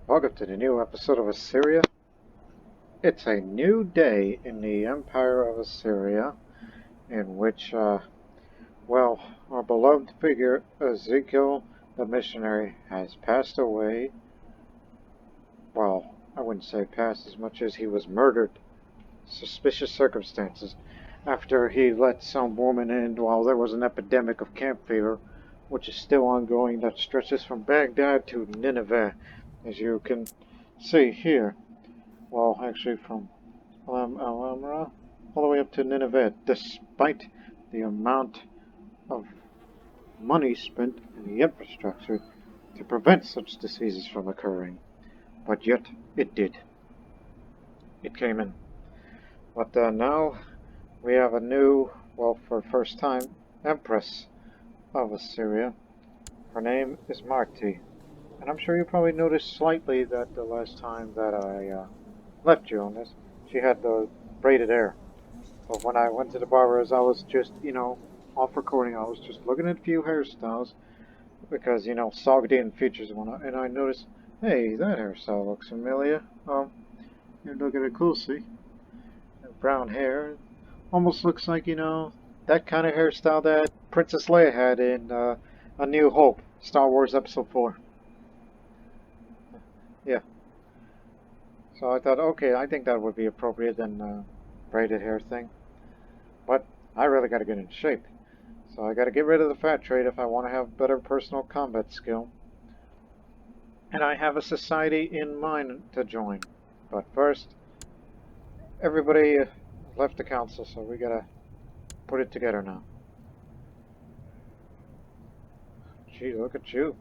Welcome to the new episode of Assyria. It's a new day in the Empire of Assyria, in which, our beloved figure, Ezekiel the missionary, has passed away. Well, I wouldn't say passed as much as he was murdered. Suspicious circumstances. After he let some woman in while there was an epidemic of camp fever, which is still ongoing, that stretches from Baghdad to Nineveh, as you can see here. Well, actually from Al-Amra all the way up to Nineveh, despite the amount of money spent in the infrastructure to prevent such diseases from occurring. But yet, it did. It came in. But now we have a new, well, for the first time, Empress of Assyria. Her name is Marti. And I'm sure you probably noticed slightly that the last time that I left you on this, she had the braided hair. But when I went to the barber's, I was just, off recording, I was just looking at a few hairstyles because, Sogdian features one, and I noticed, hey, that hairstyle looks familiar. You look at it closely. Brown hair, almost looks like, that kind of hairstyle that Princess Leia had in A New Hope, Star Wars Episode 4. Yeah. So I thought, okay, I think that would be appropriate than braided hair thing. But I really got to get in shape. So I got to get rid of the fat trait if I want to have better personal combat skill. And I have a society in mind to join. But first, everybody left the council, so we got to put it together now. Gee, look at you.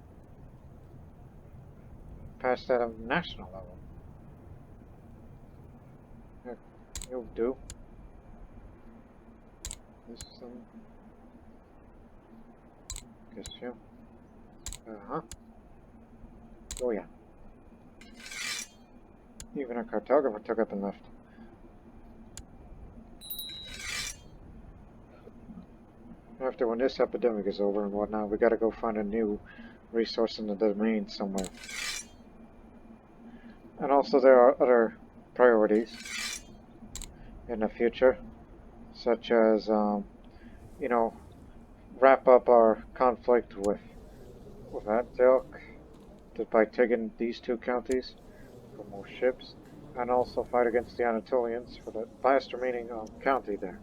Passed at a national level. Here, you'll do. This is some... Guess you. Uh-huh. Oh yeah. Even our cartographer took up and left. After when this epidemic is over and whatnot, we gotta go find a new resource in the domain somewhere. And also there are other priorities in the future, such as, wrap up our conflict with Antioch by taking these two counties for more ships, and also fight against the Anatolians for the last remaining county there.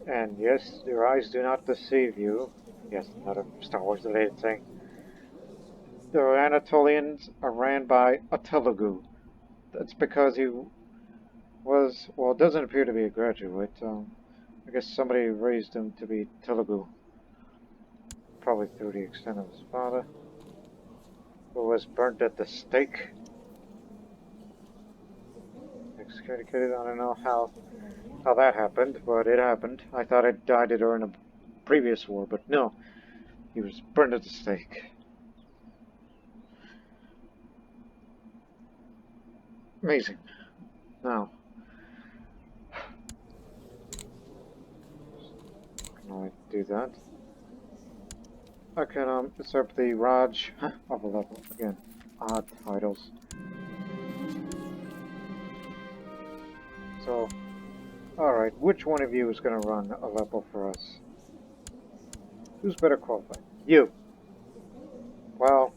And yes, your eyes do not deceive you. Yes, another Star Wars related thing. The Anatolians are ran by a Telugu. That's because he was, well, it doesn't appear to be a graduate. I guess somebody raised him to be Telugu. Probably through the extent of his father, who was burnt at the stake. Excommunicated, I don't know how that happened, but it happened. I thought it died during a previous war, but no. He was burned at the stake. Amazing. Now, can I do that? I can usurp the Raj of a level. Again, odd titles. So, alright, which one of you is going to run Aleppo for us? Who's better qualified? You. Well,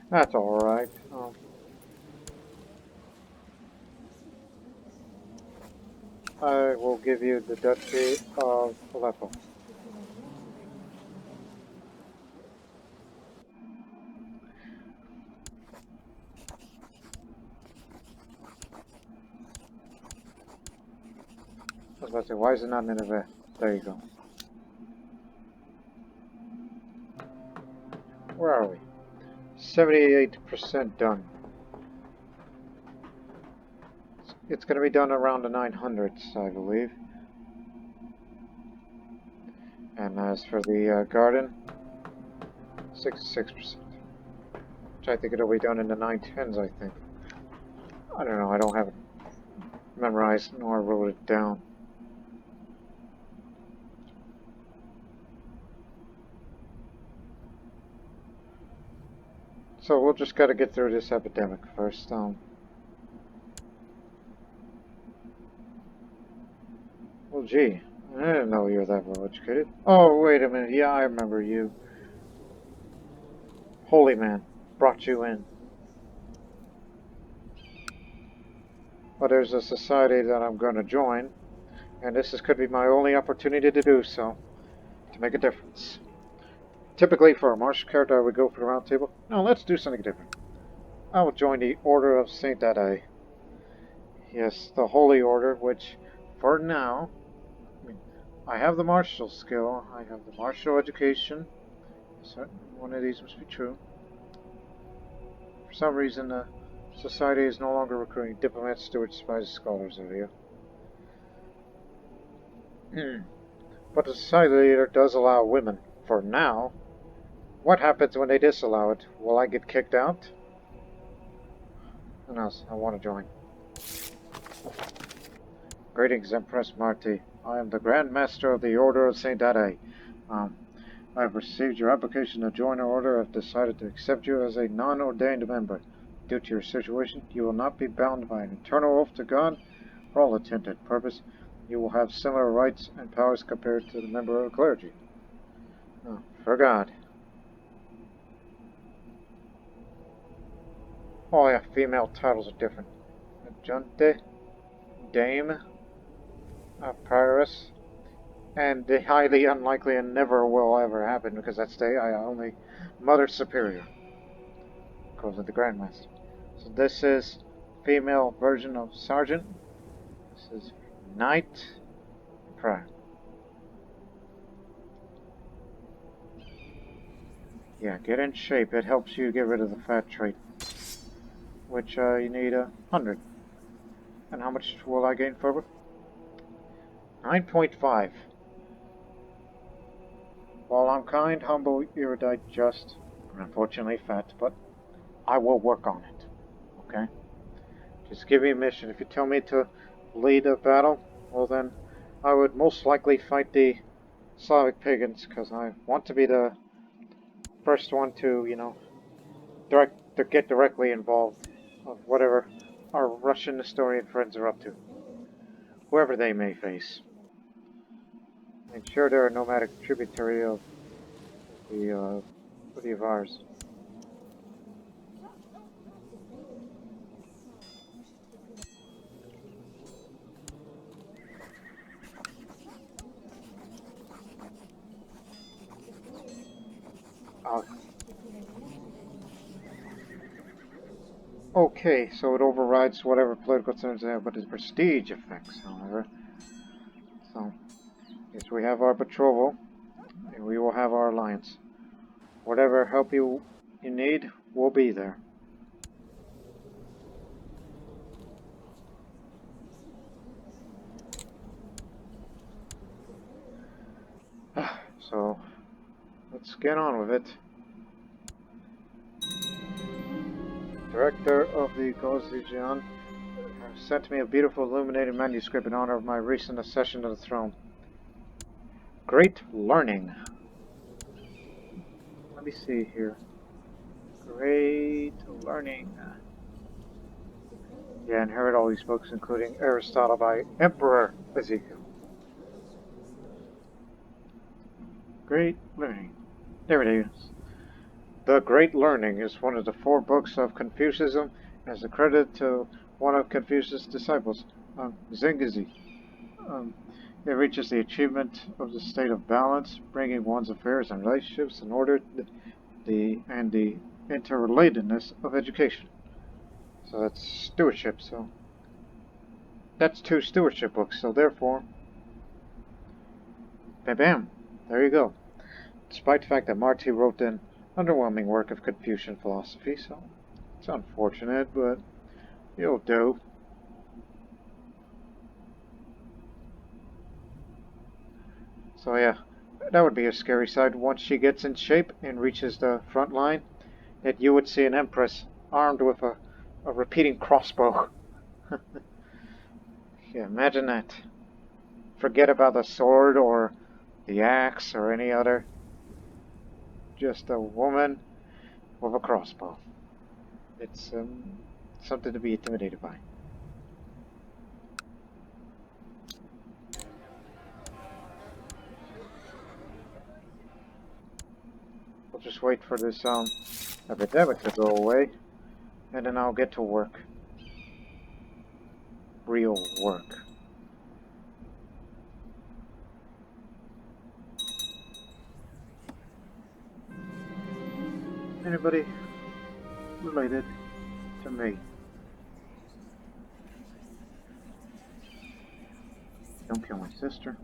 that's alright. I will give you the Duchy of Aleppo. I was about to say, why is it not Nineveh? There you go. Where are we? 78% done. It's going to be done around the 900s, I believe. And as for the garden, 66%. Which I think it'll be done in the 910s, I think. I don't know, I don't have it memorized nor wrote it down. So we'll just gotta get through this epidemic first. Well, gee, I didn't know you were that well educated. Oh, wait a minute. Yeah, I remember you. Holy man brought you in. But there's a society that I'm going to join, and could be my only opportunity to do so, to make a difference. Typically, for a martial character, I would go for the round table. No, let's do something different. I will join the Order of Saint Addai. Yes, the Holy Order, which, for now, I have the martial skill, I have the martial education. So one of these must be true. For some reason, the society is no longer recruiting diplomats, stewards, spies, scholars over here. But the society leader does allow women, for now. What happens when they disallow it? Will I get kicked out? Who knows? I want to join. Greetings, Empress Marti. I am the Grand Master of the Order of Saint Addai. I have received your application to join our order. I've decided to accept you as a non-ordained member. Due to your situation, you will not be bound by an eternal oath to God. For all intent and purpose, you will have similar rights and powers compared to the member of the clergy. Oh, for God. Oh yeah, female titles are different. Adjunte, Dame, Prioress, and the highly unlikely and never will ever happen because that's only Mother Superior. Goes with the Grandmaster. So this is female version of Sergeant. This is Knight, Prior. Yeah, get in shape. It helps you get rid of the fat trait, which you need 100. And how much will I gain further? 9.5. While I'm kind, humble, erudite, just, and unfortunately fat, but I will work on it. Okay? Just give me a mission. If you tell me to lead a battle, well then, I would most likely fight the Slavic pagans, because I want to be the first one to, get directly involved of whatever our Russian Nestorian friends are up to. Whoever they may face. Make sure they're a nomadic tributary of the Avars. Okay, so it overrides whatever political terms they have, but its prestige effects, however. So, yes, we have our betrothal, and we will have our alliance. Whatever help you need, we'll be there. So, let's get on with it. Director of the Gozijian sent me a beautiful illuminated manuscript in honor of my recent accession to the throne. Great learning. Let me see here. Great learning. Yeah, inherit all these books, including Aristotle by Emperor Ezekiel. Great Learning. There it is. The Great Learning is one of the 4 books of Confucianism and is accredited to one of Confucius' disciples, Zhenghzi. It reaches the achievement of the state of balance, bringing one's affairs and relationships in order, and the interrelatedness of education. So that's stewardship. So that's 2 stewardship books. So therefore, bam, bam, there you go. Despite the fact that Marti wrote an underwhelming work of Confucian philosophy, so it's unfortunate, but it'll do. So yeah, that would be a scary side once she gets in shape and reaches the front line, that you would see an empress armed with a repeating crossbow. Yeah, imagine that. Forget about the sword or the axe or any other. Just a woman with a crossbow. It's something to be intimidated by. We'll just wait for this epidemic to go away, and then I'll get to work. Real work. Anybody related to me? Don't kill my sister.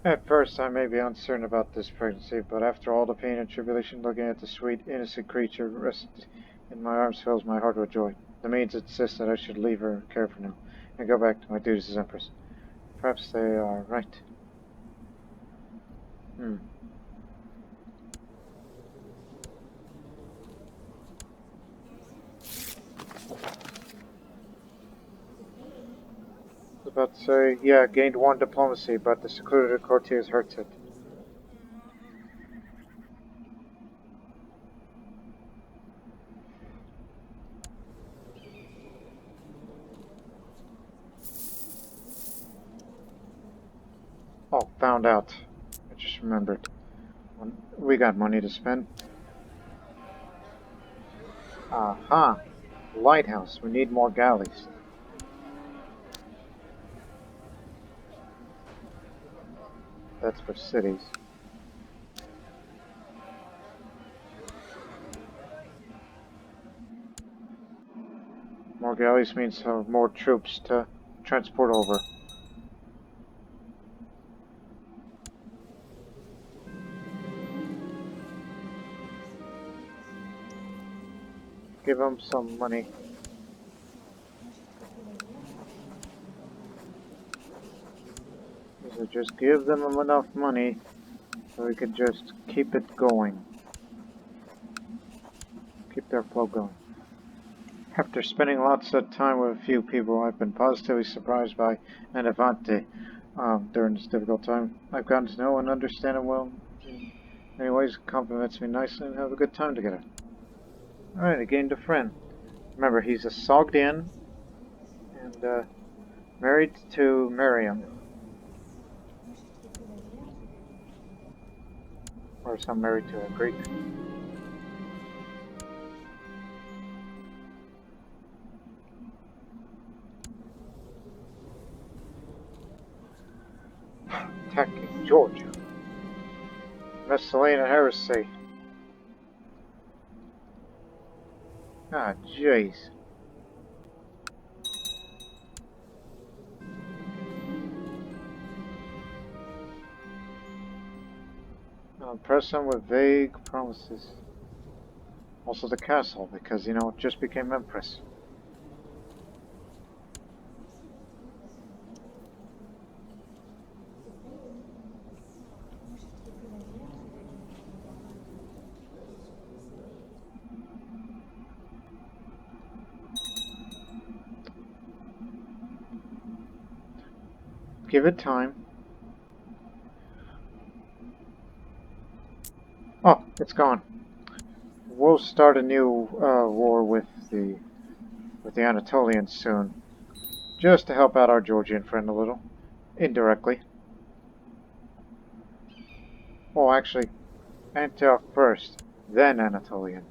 At first, I may be uncertain about this pregnancy, but after all the pain and tribulation, looking at the sweet, innocent creature rested in my arms fills my heart with joy. The maids insist that I should leave her and care for now, and go back to my duties as Empress. Perhaps they are right. I was about to say, yeah, gained 1 diplomacy, but the secluded courtiers hurts it. Oh, found out. I just remembered. We got money to spend. Aha! Lighthouse. We need more galleys. That's for cities. More galleys means more troops to transport over. Give them some money. So just give them enough money so we can just keep it going. Keep their flow going. After spending lots of time with a few people, I've been positively surprised by Anavante during this difficult time. I've gotten to know and understand him well. In many ways, compliments me nicely and have a good time together. Alright, I gained a friend. Remember, he's a Sogdian and married to Miriam. Or some married to a Greek. Attacking Georgia. Messalina heresy. Ah, jeez. I'll impress them with vague promises. Also the castle, because, you know, it just became Empress. Give it time. Oh, it's gone. We'll start a new war with the Anatolians soon, just to help out our Georgian friend a little, indirectly. Well, actually, Antioch first, then Anatolian.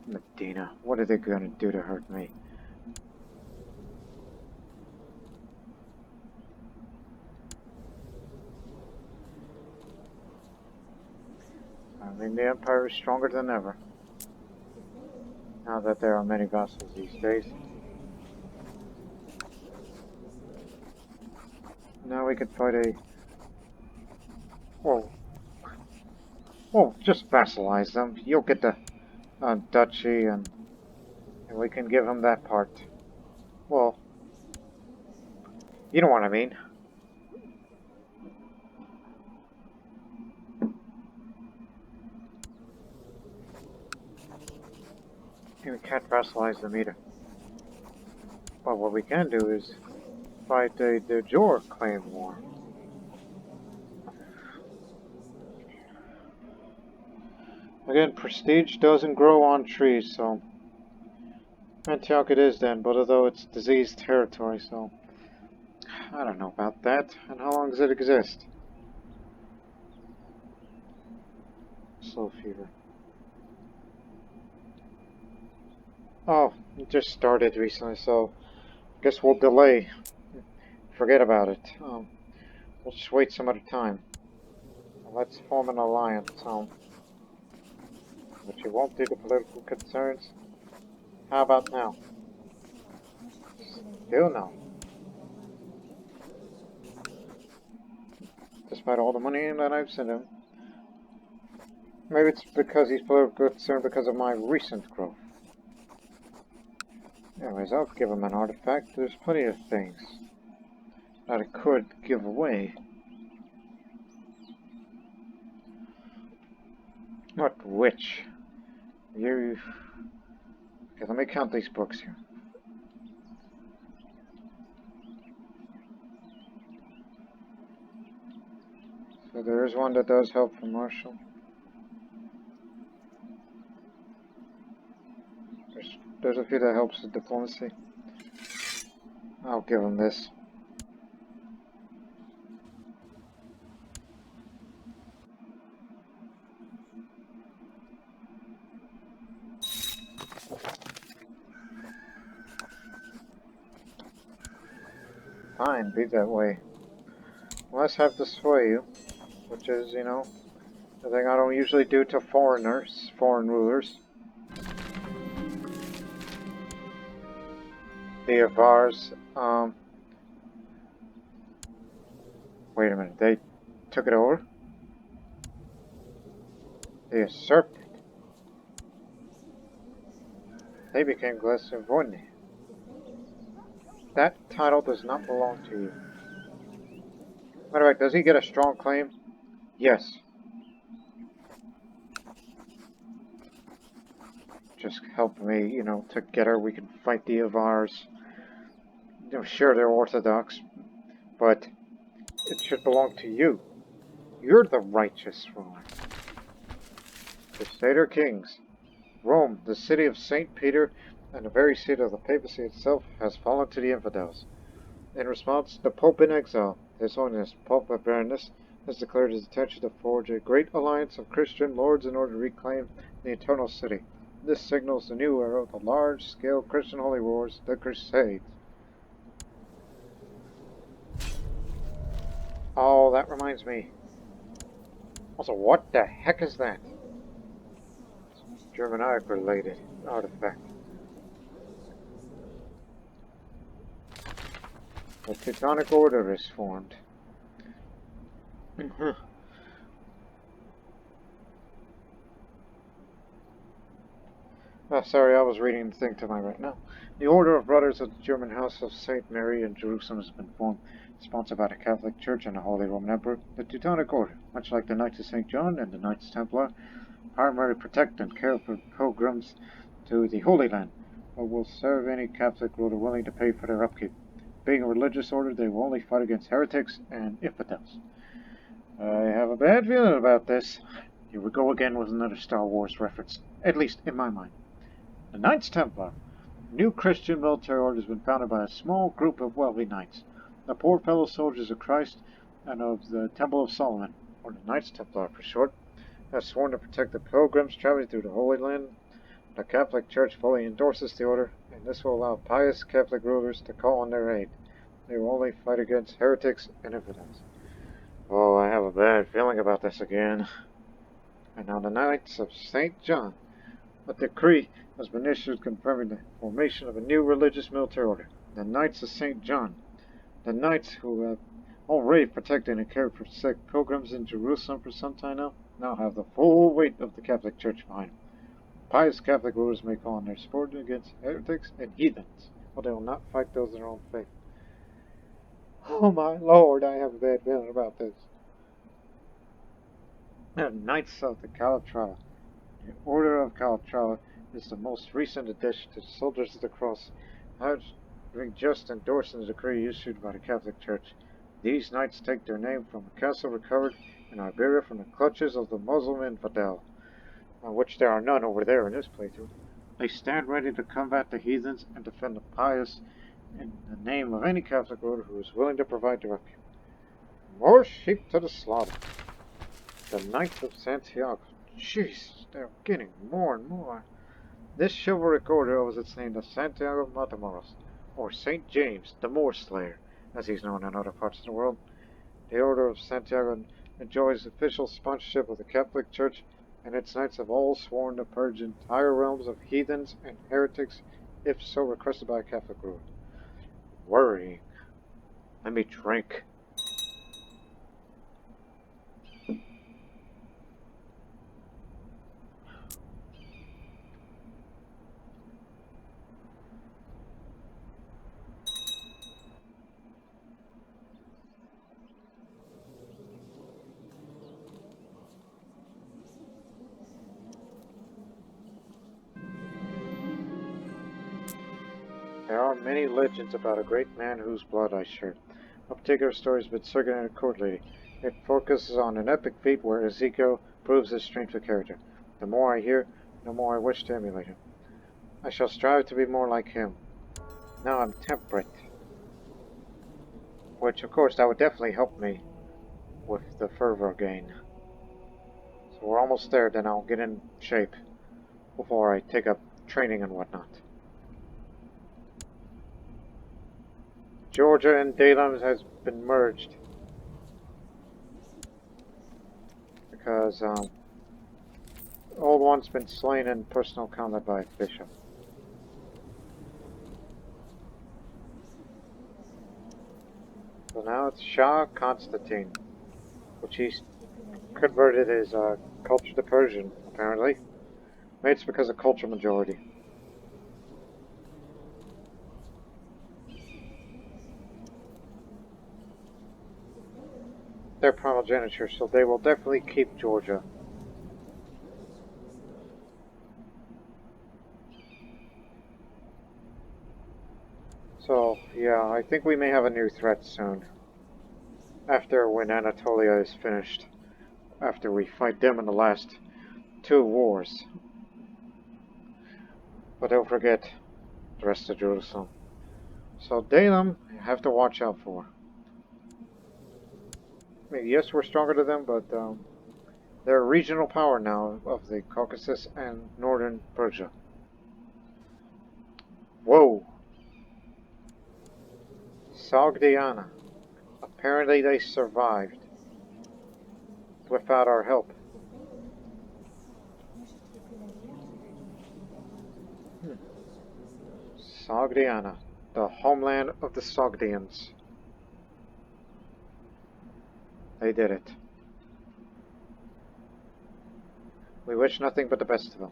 Medina, what are they gonna do to hurt me? I mean, the Empire is stronger than ever. Now that there are many vassals these days. Now we can fight a... Well, just vassalize them. You'll get the duchy and we can give them that part. Well, you know what I mean. We can't vassalize them either. But what we can do is fight the Jor claim war. Again, prestige doesn't grow on trees, so Antioch it is then, but although it's diseased territory, so I don't know about that. And how long does it exist? Slow fever. Oh, it just started recently, so I guess we'll delay. Forget about it. We'll just wait some other time. Let's form an alliance, but you won't do the political concerns. How about now? Still no. Despite all the money that I've sent him. Maybe it's because he's politically concerned because of my recent growth. Anyways, I'll give him an artifact. There's plenty of things that I could give away. What which? You... Okay, let me count these books here. So there is one that does help for Marshall. There's a few that helps with diplomacy. I'll give him this. Fine, be that way. Unless I have to sway you, which is, you know, the thing I don't usually do to foreigners, foreign rulers. The Avars, wait a minute, they took it over? They usurped it. They became Glesivoni. That title does not belong to you. Matter of fact, does he get a strong claim? Yes. Just help me, you know, together we can fight the Avars. You know, sure, they're Orthodox, but it should belong to you. You're the righteous ruler. Crusader kings. Rome, the city of St. Peter, and the very seat of the papacy itself, has fallen to the infidels. In response, the Pope in exile, His Holiness Pope Bernardus, has declared his intention to forge a great alliance of Christian lords in order to reclaim the eternal city. This signals the new era of the large-scale Christian holy wars, the Crusades. Oh, that reminds me. Also, what the heck is that? Germanic-related artifact. The Teutonic Order is formed. Oh, sorry, I was reading the thing to my right now. The Order of Brothers of the German House of St. Mary in Jerusalem has been formed, sponsored by the Catholic Church and the Holy Roman Emperor. The Teutonic Order, much like the Knights of St. John and the Knights Templar, primarily protect and care for pilgrims to the Holy Land, but will serve any Catholic ruler willing to pay for their upkeep. Being a religious order, they will only fight against heretics and infidels. I have a bad feeling about this. Here we go again with another Star Wars reference, at least in my mind. The Knights Templar, a new Christian military order, has been founded by a small group of wealthy knights, the poor fellow soldiers of Christ and of the Temple of Solomon, or the Knights Templar for short, have sworn to protect the pilgrims traveling through the Holy Land. The Catholic Church fully endorses the order, and this will allow pious Catholic rulers to call on their aid. They will only fight against heretics and infidels. Oh, I have a bad feeling about this again. And now the Knights of St. John. A decree has been issued confirming the formation of a new religious military order, the Knights of St. John. The Knights, who have already protected and cared for sick pilgrims in Jerusalem for some time now have the full weight of the Catholic Church behind them. Pious Catholic rulers may call on their support against heretics and heathens, but they will not fight those of their own faith. Oh my lord, I have a bad feeling about this. The Knights of the Calatrava. The Order of Calatrava is the most recent addition to the Soldiers of the Cross, having just endorsed the decree issued by the Catholic Church. These knights take their name from a castle recovered in Iberia from the clutches of the Muslim infidel, which there are none over there in this playthrough. They stand ready to combat the heathens and defend the pious in the name of any Catholic order who is willing to provide direction. More sheep to the slaughter. The Knights of Santiago. Jeez, they're getting more and more. This chivalric order owes its name to Santiago Matamoros, or Saint James, the Moor Slayer, as he's known in other parts of the world. The Order of Santiago enjoys official sponsorship of the Catholic Church, and its knights have all sworn to purge entire realms of heathens and heretics, if so requested by a Catholic ruler. Worrying. Let me drink. There are many legends about a great man whose blood I shared. A particular story has been circulated courtly. It focuses on an epic feat where Ezekiel proves his strength of character. The more I hear, the more I wish to emulate him. I shall strive to be more like him. Now I'm temperate. Which, of course, that would definitely help me with the fervor gain. So we're almost there, then I'll get in shape before I take up training and whatnot. Georgia and Dalam has been merged because old one's been slain in personal combat by a bishop. So now it's Shah Constantine, which he's converted his culture to Persian, apparently. Maybe it's because of culture majority. They're primogeniture, so they will definitely keep Georgia. So, yeah, I think we may have a new threat soon. After when Anatolia is finished. After we fight them in the last 2 wars. But don't forget the rest of Jerusalem. So Dalam, you have to watch out for. I mean, yes, we're stronger than them, but they're a regional power now of the Caucasus and northern Persia. Whoa! Sogdiana. Apparently they survived. Without our help. Sogdiana. The homeland of the Sogdians. They did it. We wish nothing but the best of them.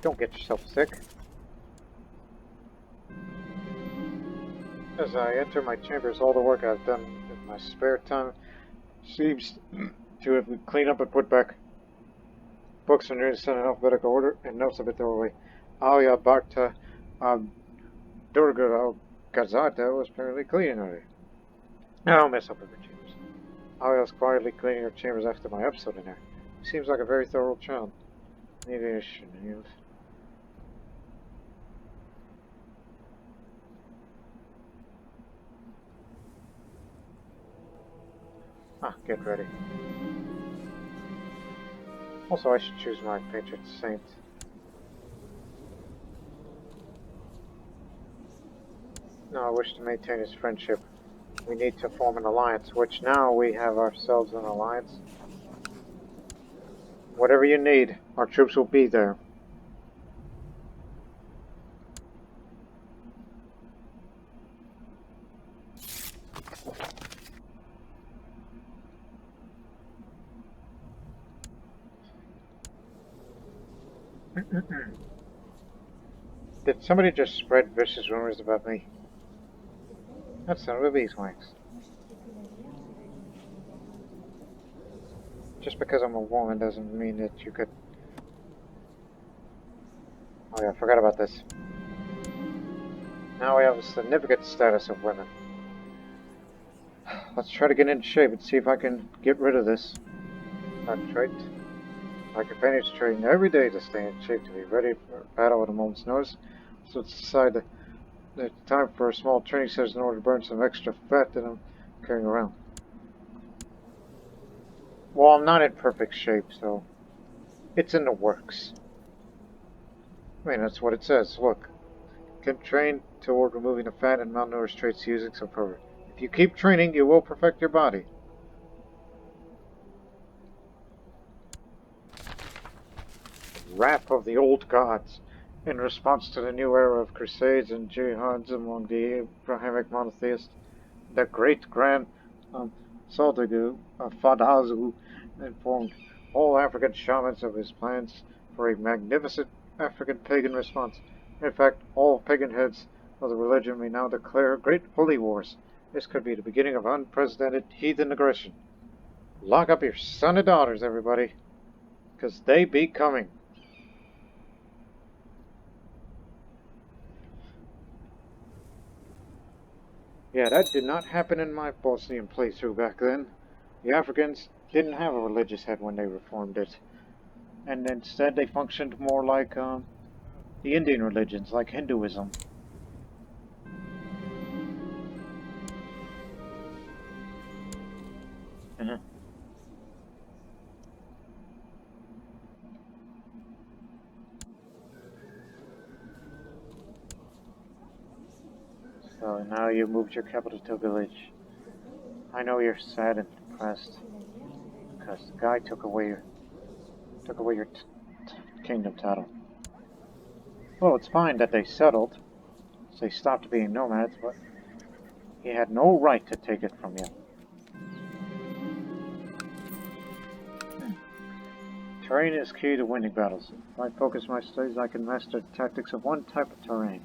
Don't get yourself sick. As I enter my chambers, all the work I've done in my spare time seems to have been cleaned up and put back. Books are nearly set in alphabetical order, and notes have been thrown away. Alia Bharta Durga Gazata was apparently cleaning already. I'll mess up with her chambers. Alia's quietly cleaning her chambers after my episode in there. He seems like a very thorough child. Maybe I shouldn't have. Get ready. Also, I should choose my patron saint. Now I wish to maintain his friendship. We need to form an alliance, which now we have ourselves an alliance. Whatever you need, our troops will be there. Did somebody just spread vicious rumors about me? That son of a beeswax. Just because I'm a woman doesn't mean that you could Oh yeah, I forgot about this. Now we have a significant status of women. Let's try to get into shape and see if I can get rid of this. Trait. My companions train every day to stay in shape to be ready for battle at a moment's notice. So it's decided that it's time for a small training session in order to burn some extra fat that I'm carrying around. Well, I'm not in perfect shape, so it's in the works. I mean, that's what it says. Look, can train toward removing the fat and malnourished traits using some program. If you keep training, you will perfect your body. Wrath of the old gods. In response to the new era of crusades and jihads among the Abrahamic monotheists, the great grand Sultagu of Fadazu informed all African shamans of his plans for a magnificent African pagan response. In fact, all pagan heads of the religion may now declare great holy wars. This could be the beginning of unprecedented heathen aggression. Lock up your son and daughters, everybody, because they be coming. Yeah, that did not happen in my Bosnian playthrough back then. The Africans didn't have a religious head when they reformed it. And instead they functioned more like the Indian religions, like Hinduism. So now you moved your capital to a village. I know you're sad and depressed because the guy took away your kingdom title. Well, it's fine that they settled, so they stopped being nomads, but he had no right to take it from you. Terrain is key to winning battles. If I focus my studies, I can master the tactics of one type of terrain.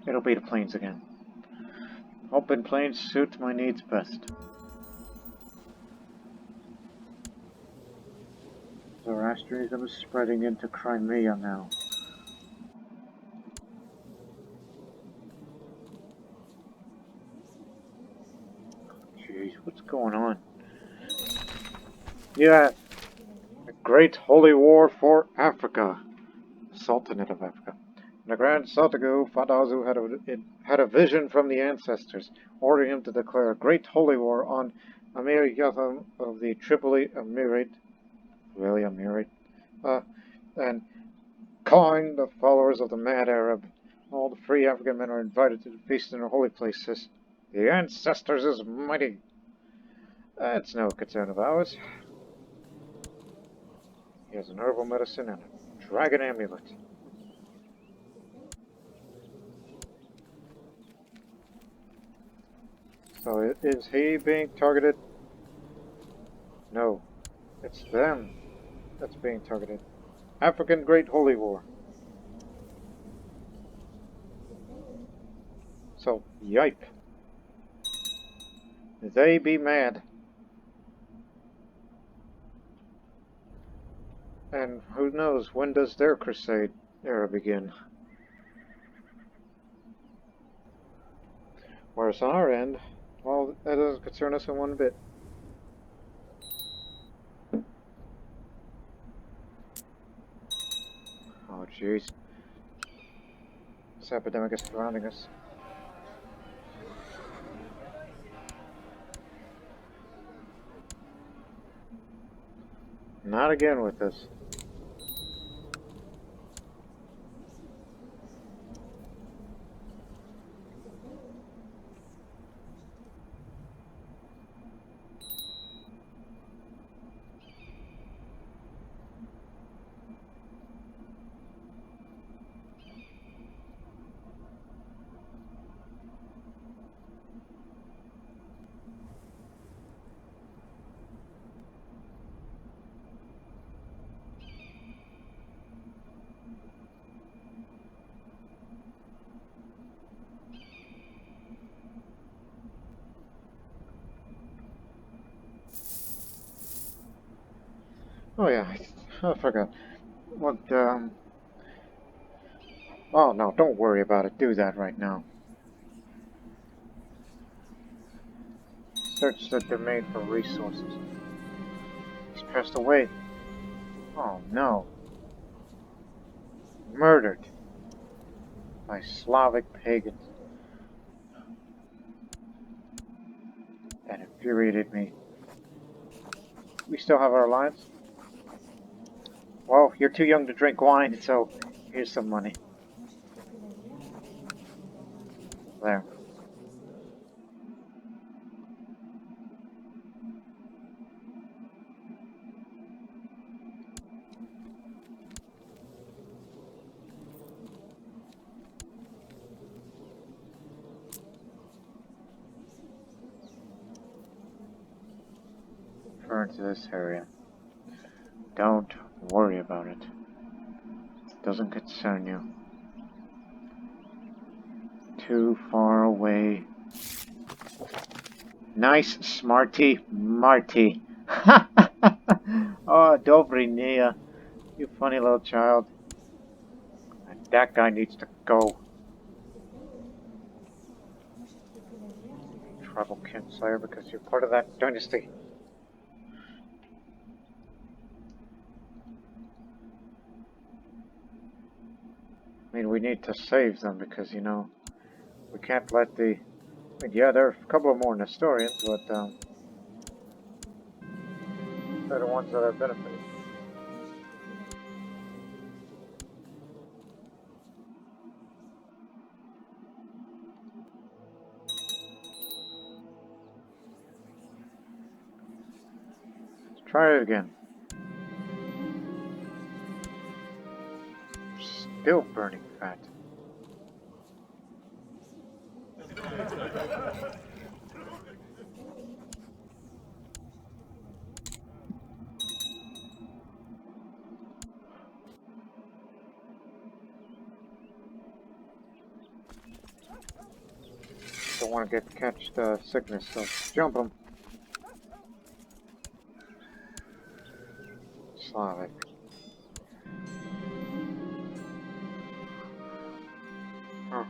It'll be the plains again. Open plains suit my needs best. Zoroastrianism is spreading into Crimea now. Jeez, what's going on? Yeah, a great holy war for Africa. Sultanate of Africa. The Grand Sultagu Fadazu had a vision from the ancestors, ordering him to declare a great holy war on Amir Yatham of the Tripoli Emirate, and calling the followers of the mad Arab. All the free African men are invited to the feast in their holy places. The ancestors is mighty. That's no concern of ours. He has an herbal medicine and a dragon amulet. So is he being targeted? No, it's them that's being targeted. African Great Holy War. So, yipe. They be mad. And who knows, when does their crusade era begin? Whereas on our end, well, that doesn't concern us in one bit. Oh, jeez. This epidemic is surrounding us. Not again with this. Oh yeah, I forgot. What, oh no, don't worry about it. Do that right now. Search the domain for resources. He's passed away. Oh no. Murdered by Slavic pagans. That infuriated me. We still have our lives? Well, you're too young to drink wine, so here's some money. There. Return to this area. Don't worry about it. It doesn't concern you. Too far away. Nice, smarty, Marti. Oh, Dobry Nia. You funny little child. And that guy needs to go. Tribal Kinslayer because you're part of that dynasty. I mean, we need to save them because, you know, we can't let the... I mean, yeah, there are a couple of more Nestorians, but, they're the ones that are benefiting. Let's try it again. Still burning fat. Don't want to catch the sickness, so jump them. Slavic. Huh.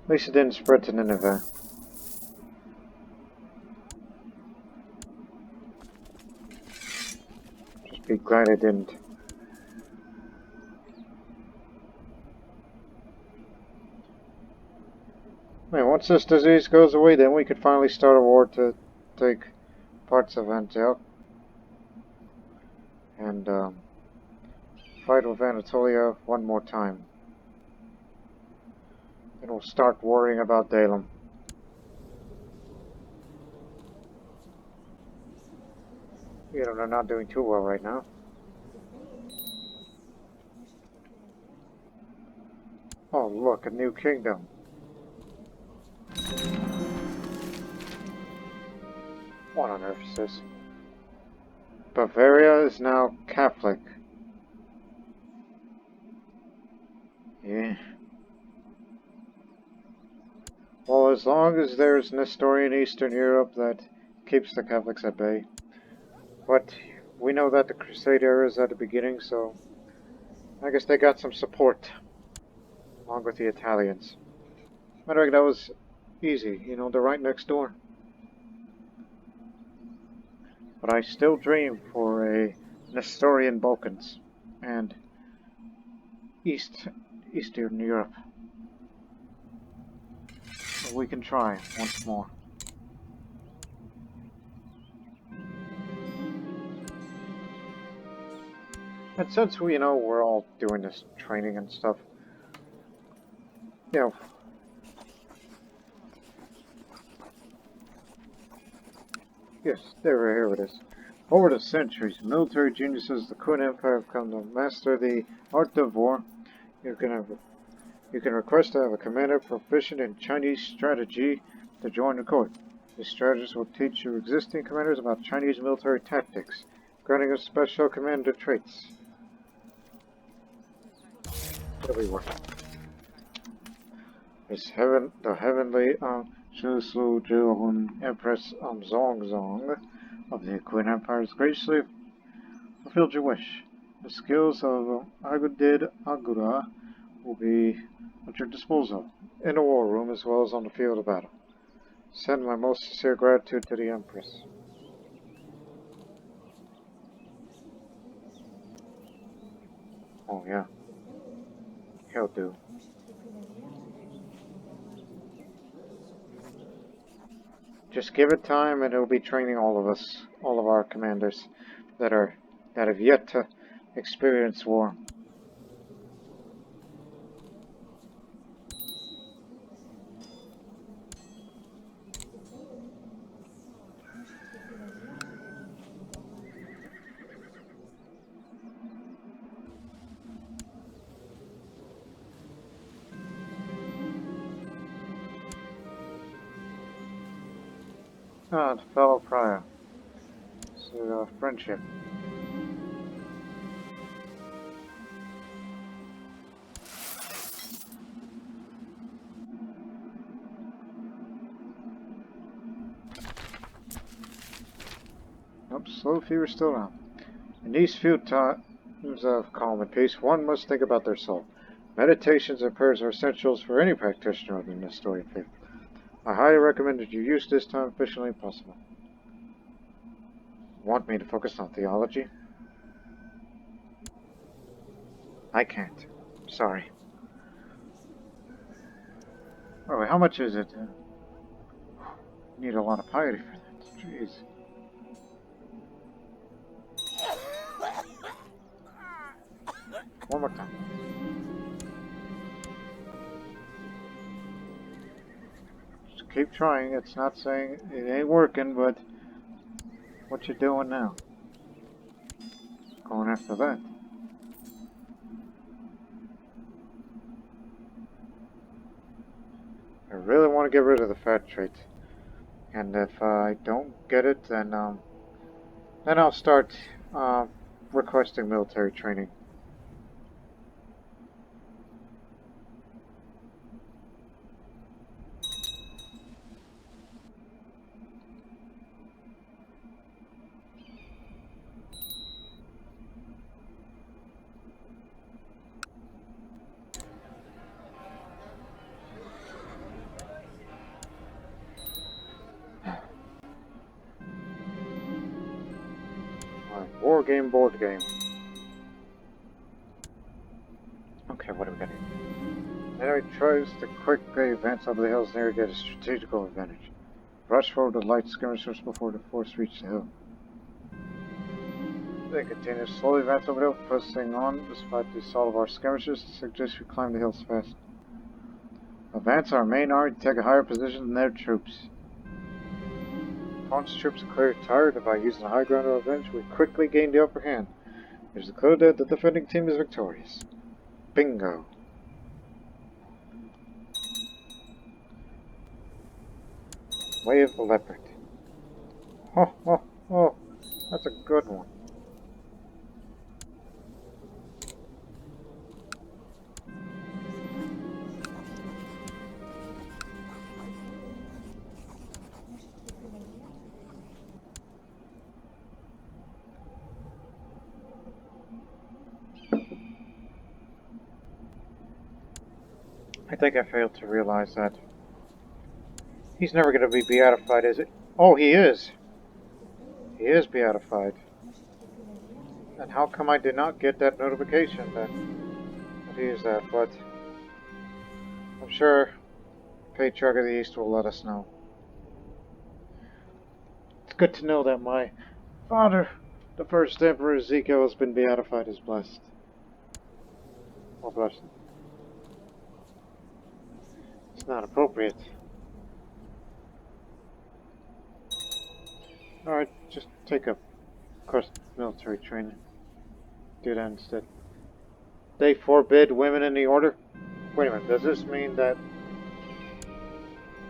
At least it didn't spread to Nineveh. Just be glad it didn't. Man, once this disease goes away, then we could finally start a war to take parts of Antioch and fight with Anatolia one more time. Then we'll start worrying about Dalem. You know, they're not doing too well right now. Oh, look, a new kingdom. What on earth is this? Bavaria is now Catholic. Yeah. Well, as long as there's Nestorian Eastern Europe, that keeps the Catholics at bay. But we know that the Crusade era is at the beginning, so I guess they got some support, along with the Italians. Matter of fact, that was easy, you know, they're right next door. But I still dream for a Nestorian Balkans and Eastern Europe. We can try once more. And since we, you know, we're all doing this training and stuff, you know, yes, here it is. Over the centuries, military geniuses of the Kun Empire have come to master the art of war. You can request to have a commander proficient in Chinese strategy to join the court. This strategist will teach your existing commanders about Chinese military tactics, granting us special commander traits. What do we work? The heavenly Shuslu Jihun Empress Zongzong of the Queen Empire has graciously fulfilled your wish. The skills of Agudid Agura will be at your disposal in the war room as well as on the field of battle. Send my most sincere gratitude to the Empress. Oh yeah, he'll do. Just give it time and it'll be training all of us, all of our commanders that have yet to experience war. Ah, the fellow prior. So, friendship. Nope, slow fever still around. In these few times of calm and peace, one must think about their soul. Meditations and prayers are essentials for any practitioner of the Nestorian faith. I highly recommend that you use this time efficiently as possible. Want me to focus on theology? I can't. Sorry. Oh, wait, how much is it? Need a lot of piety for that. Jeez. One more time. Just keep trying. It's not saying it ain't working, but what you doing now? Going after that. I really want to get rid of the fat trait. And if I don't get it, then I'll start requesting military training. War game, board game. Okay, what do we got here? Enemy tries to quickly advance over the hills near to get a strategical advantage. Rush forward to light skirmishers before the force reach the hill. They continue to slowly advance over the hill, pressing on despite the assault of our skirmishers. Suggest we climb the hills fast. Advance our main army to take a higher position than their troops. Opponent's troops are clearly tired, and by using the high ground of revenge, we quickly gain the upper hand. It is declared that the defending team is victorious. Bingo. Way of the Leopard. Oh, that's a good one. I think I failed to realize that. He's never going to be beatified, is it? Oh, he is! He is beatified. And how come I did not get that notification that he is that? But I'm sure Patriarch of the East will let us know. It's good to know that my father, the First Emperor Ezekiel, has been beatified as blessed. Or blessed. It's not appropriate. Alright, just take a course military training. Do that instead. They forbid women in the order? Wait a minute, does this mean that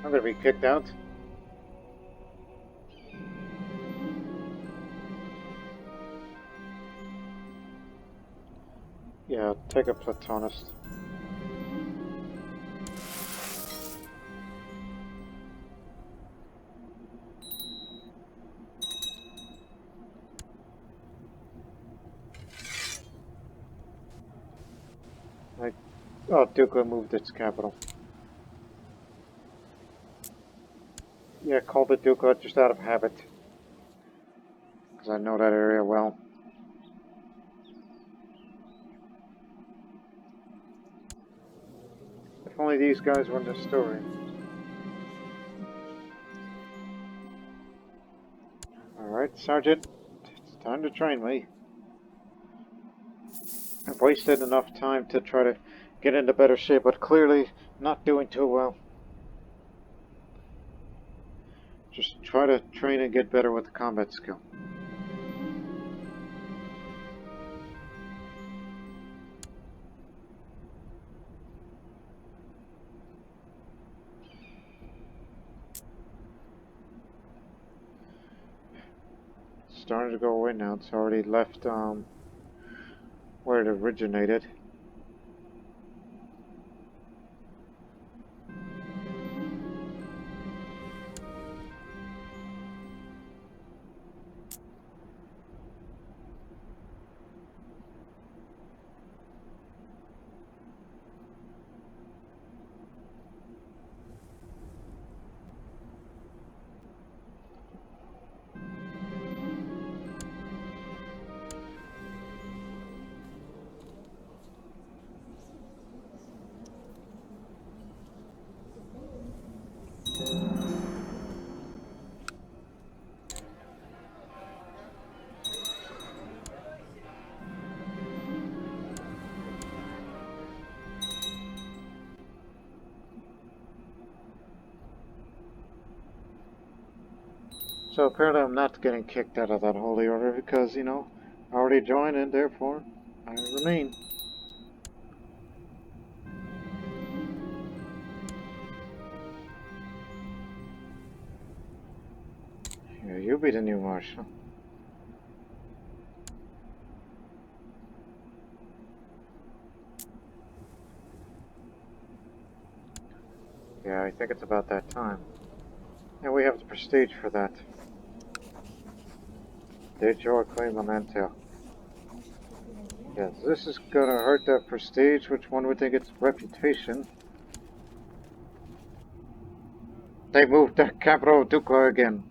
I'm gonna be kicked out? Yeah, take a Platonist. Like, oh, Duca moved its capital. Yeah, called it Duca just out of habit. Because I know that area well. If only these guys were Nestorian. Alright, Sergeant. It's time to train me. I've wasted enough time to try to get into better shape, but clearly not doing too well. Just try to train and get better with the combat skill. It's starting to go away now. It's already left where it originated. So apparently I'm not getting kicked out of that holy order because, you know, I already joined and therefore I remain. Yeah, you'll be the new marshal. Yeah, I think it's about that time. And we have the prestige for that. Did your claim on Antioch? Yes, this is gonna hurt that prestige, which one would think it's reputation. They moved the capital to Duca again.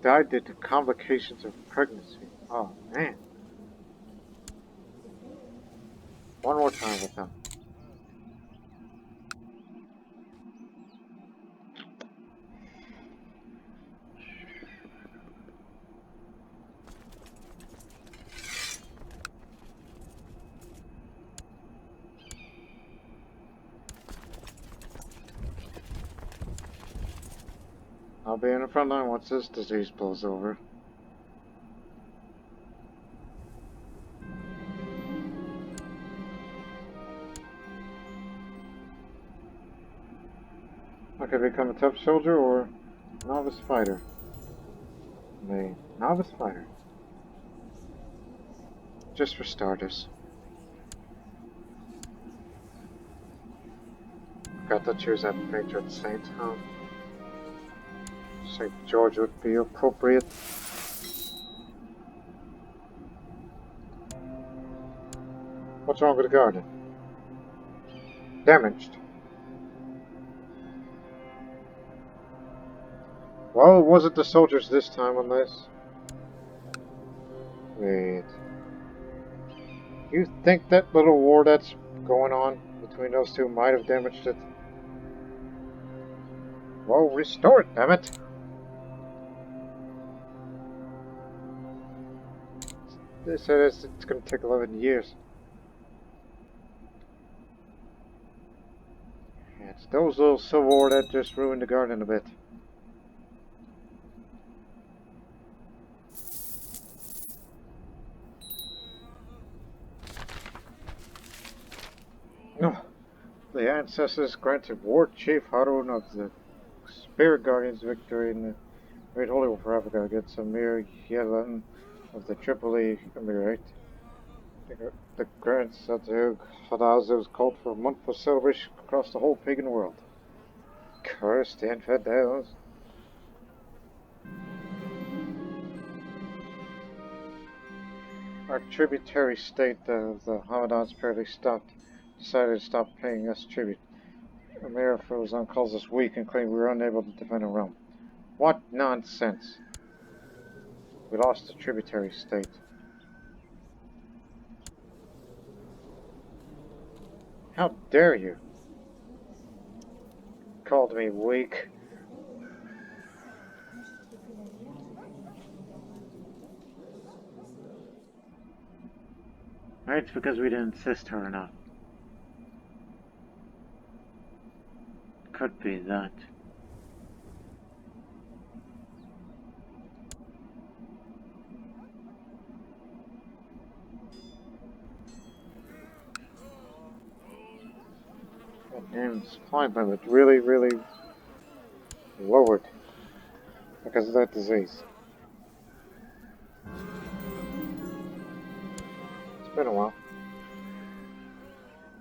Died due to complications of pregnancy. Oh, man. One more time with them. I'll be in the front line once this disease blows over. I could become a tough soldier or novice fighter. A novice fighter. Just for starters. Got to choose that patron saint, huh? St. George would be appropriate. What's wrong with the garden? Damaged. Well, it wasn't the soldiers this time unless... Wait. You think that little war that's going on between those two might have damaged it? Well, restore it, damn it! They said it's going to take 11 years. Yeah, it's those little civil war that just ruined the garden a bit. No. The ancestors granted War Chief Harun of the Spirit Guardians victory in the Great Holy War for Africa against Amir Yelan of the Tripoli Emirate. The Grand Satug Hadaz was called for a month of celebration across the whole pagan world. Cursed infidels. Our tributary state, the Hamadans apparently decided to stop paying us tribute. Emir Fuzan calls us weak and claims we were unable to defend a realm. What nonsense! We lost the tributary state. How dare you? Called me weak. It's because we didn't assist her enough. Could be that. And supply limit really lowered because of that disease. It's been a while.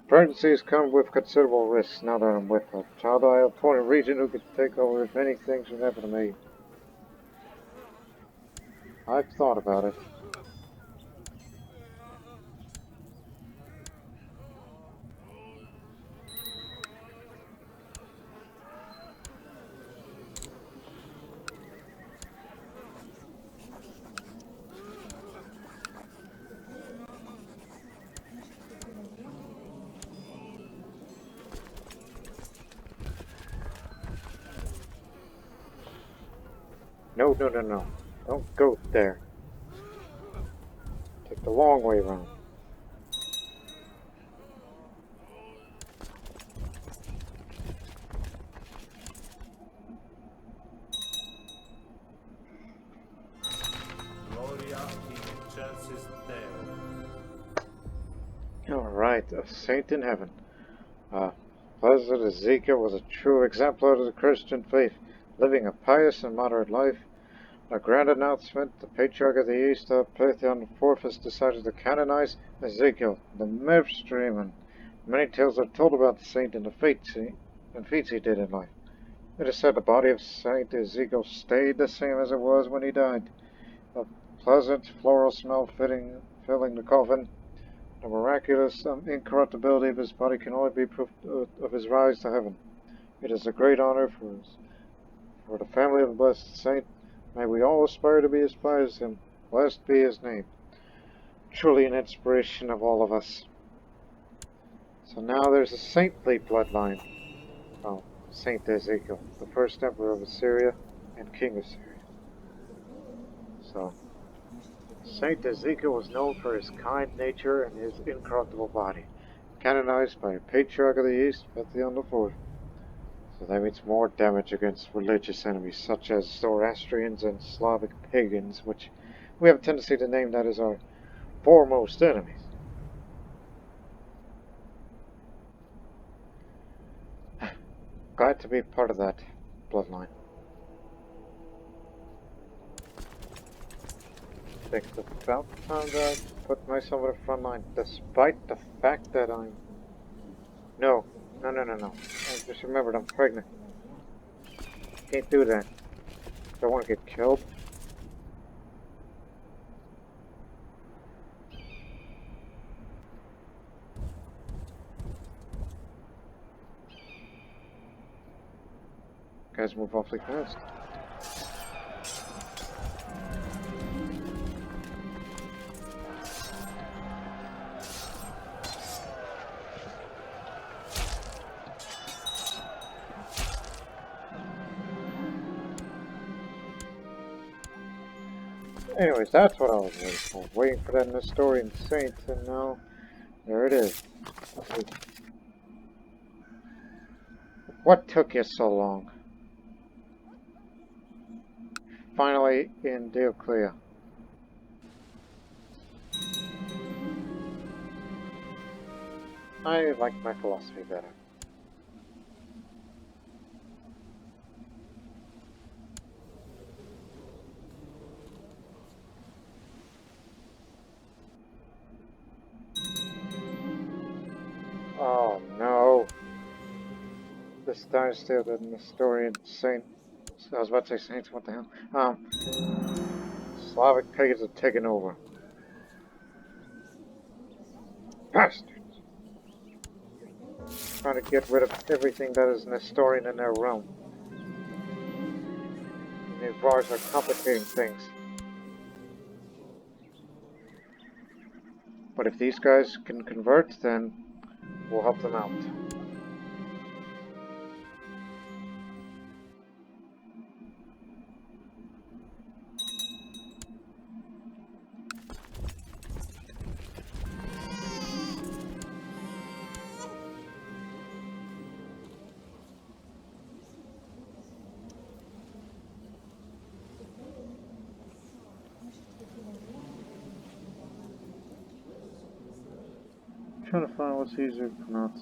Pregnancies come with considerable risks now that I'm with her. Child, I appoint a regent who could take over if any things should happen to me. I've thought about it. No. Don't go there. Take the long way around. Alright, a saint in heaven. Blessed Ezekiel was a true exemplar of the Christian faith, living a pious and moderate life. A grand announcement, the Patriarch of the East, Plathion IV, has decided to canonize Ezekiel, the midstream, and many tales are told about the saint and the feats he did in life. It is said the body of Saint Ezekiel stayed the same as it was when he died. A pleasant floral smell filling the coffin. The miraculous incorruptibility of his body can only be proof of his rise to heaven. It is a great honor for the family of the blessed saint. May we all aspire to be as pious as him. Blessed be his name. Truly an inspiration of all of us. So now there's a saintly bloodline. Oh, Saint Ezekiel, the first emperor of Assyria and king of Syria. So, Saint Ezekiel was known for his kind nature and his incorruptible body, canonized by a Patriarch of the East, Plathion IV. So that means more damage against religious enemies such as Zoroastrians and Slavic pagans, which we have a tendency to name that as our foremost enemies. Glad to be part of that bloodline. I think it's about time that I put myself in the front line, despite the fact that I'm... No. I just remembered I'm pregnant. Can't do that. Don't want to get killed. Guys move awfully fast. Anyways, that's what I was waiting for. Waiting for that Nestorian Saint, and now, there it is. What took you so long? Finally in Dioclea. I like my philosophy better. Oh no. This dynasty of the Nestorian Saint. I was about to say saints, what the hell? Slavic pagans have taken over. Bastards! Trying to get rid of everything that is Nestorian in their realm. And these bars are complicating things. But if these guys can convert, then we'll help them out. I'm trying to find what's easier to pronounce.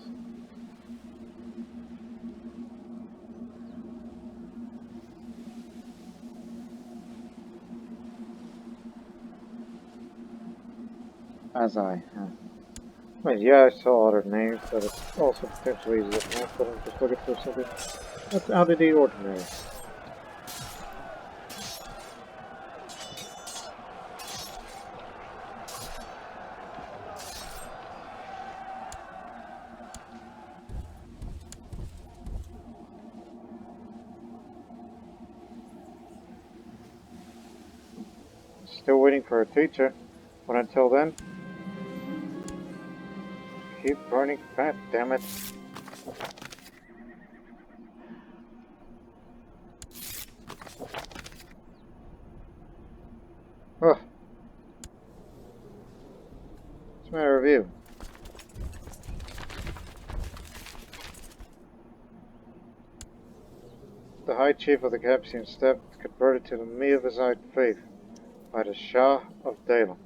Addai. I mean, yeah, I saw other names, but it's also potentially easier to pronounce, but I'm just looking for something that's out of the ordinary. Still waiting for a teacher, but until then, keep burning fat, damn it. Ugh. What's the matter with you? The High Chief of the Capuchin steppe converted to the Miaphysite faith by the Shah of Dalam.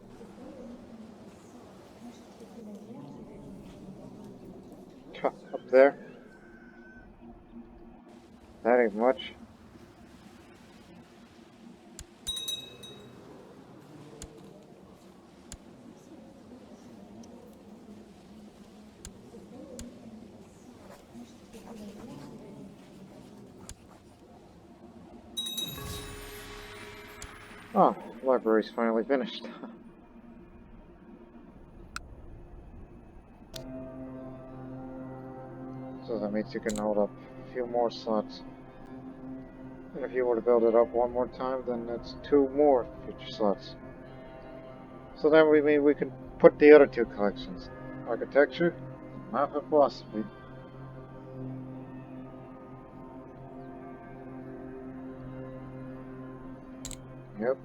Up there? That ain't much. Oh, the library's finally finished. So that means you can hold up a few more slots. And if you were to build it up one more time, then that's 2 more future slots. So then we mean we can put the other 2 collections. Architecture, map of philosophy. Yep.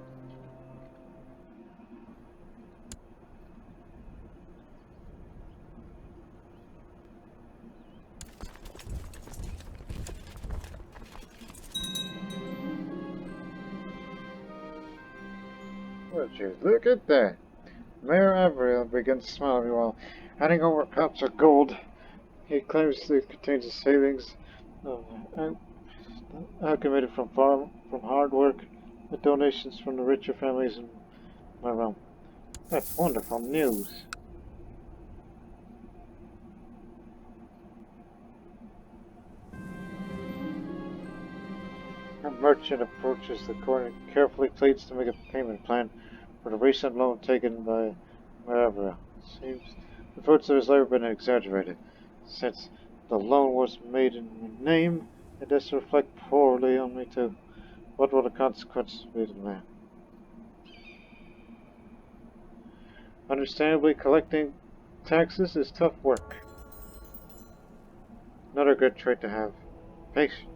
Would you look at that? Mayor Avriel begins smiling while handing over a pouch of gold. He claims it contains his savings, accumulated from hard work, with donations from the richer families in my realm. That's wonderful news. A merchant approaches the court and carefully pleads to make a payment plan for the recent loan taken by Maravra. Seems the fruits of his labor have been exaggerated. Since the loan was made in my name, it does reflect poorly on me too. What will the consequences be to the man? Understandably, collecting taxes is tough work. Another good trait to have. Patience.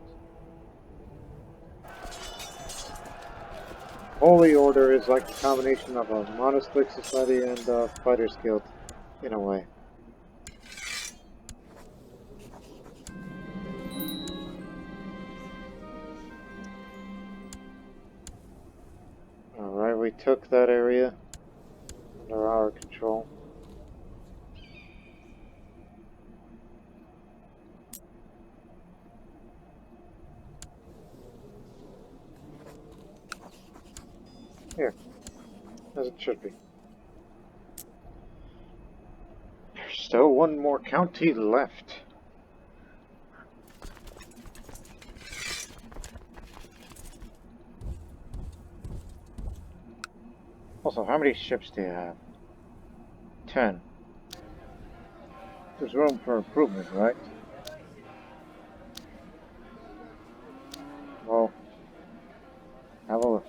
Holy Order is like a combination of a monastic society and a fighter's guild, in a way. Alright, we took that area under our control. Here, as it should be. There's still 1 more county left. Also, how many ships do you have? 10. There's room for improvement, right? Well, have a look.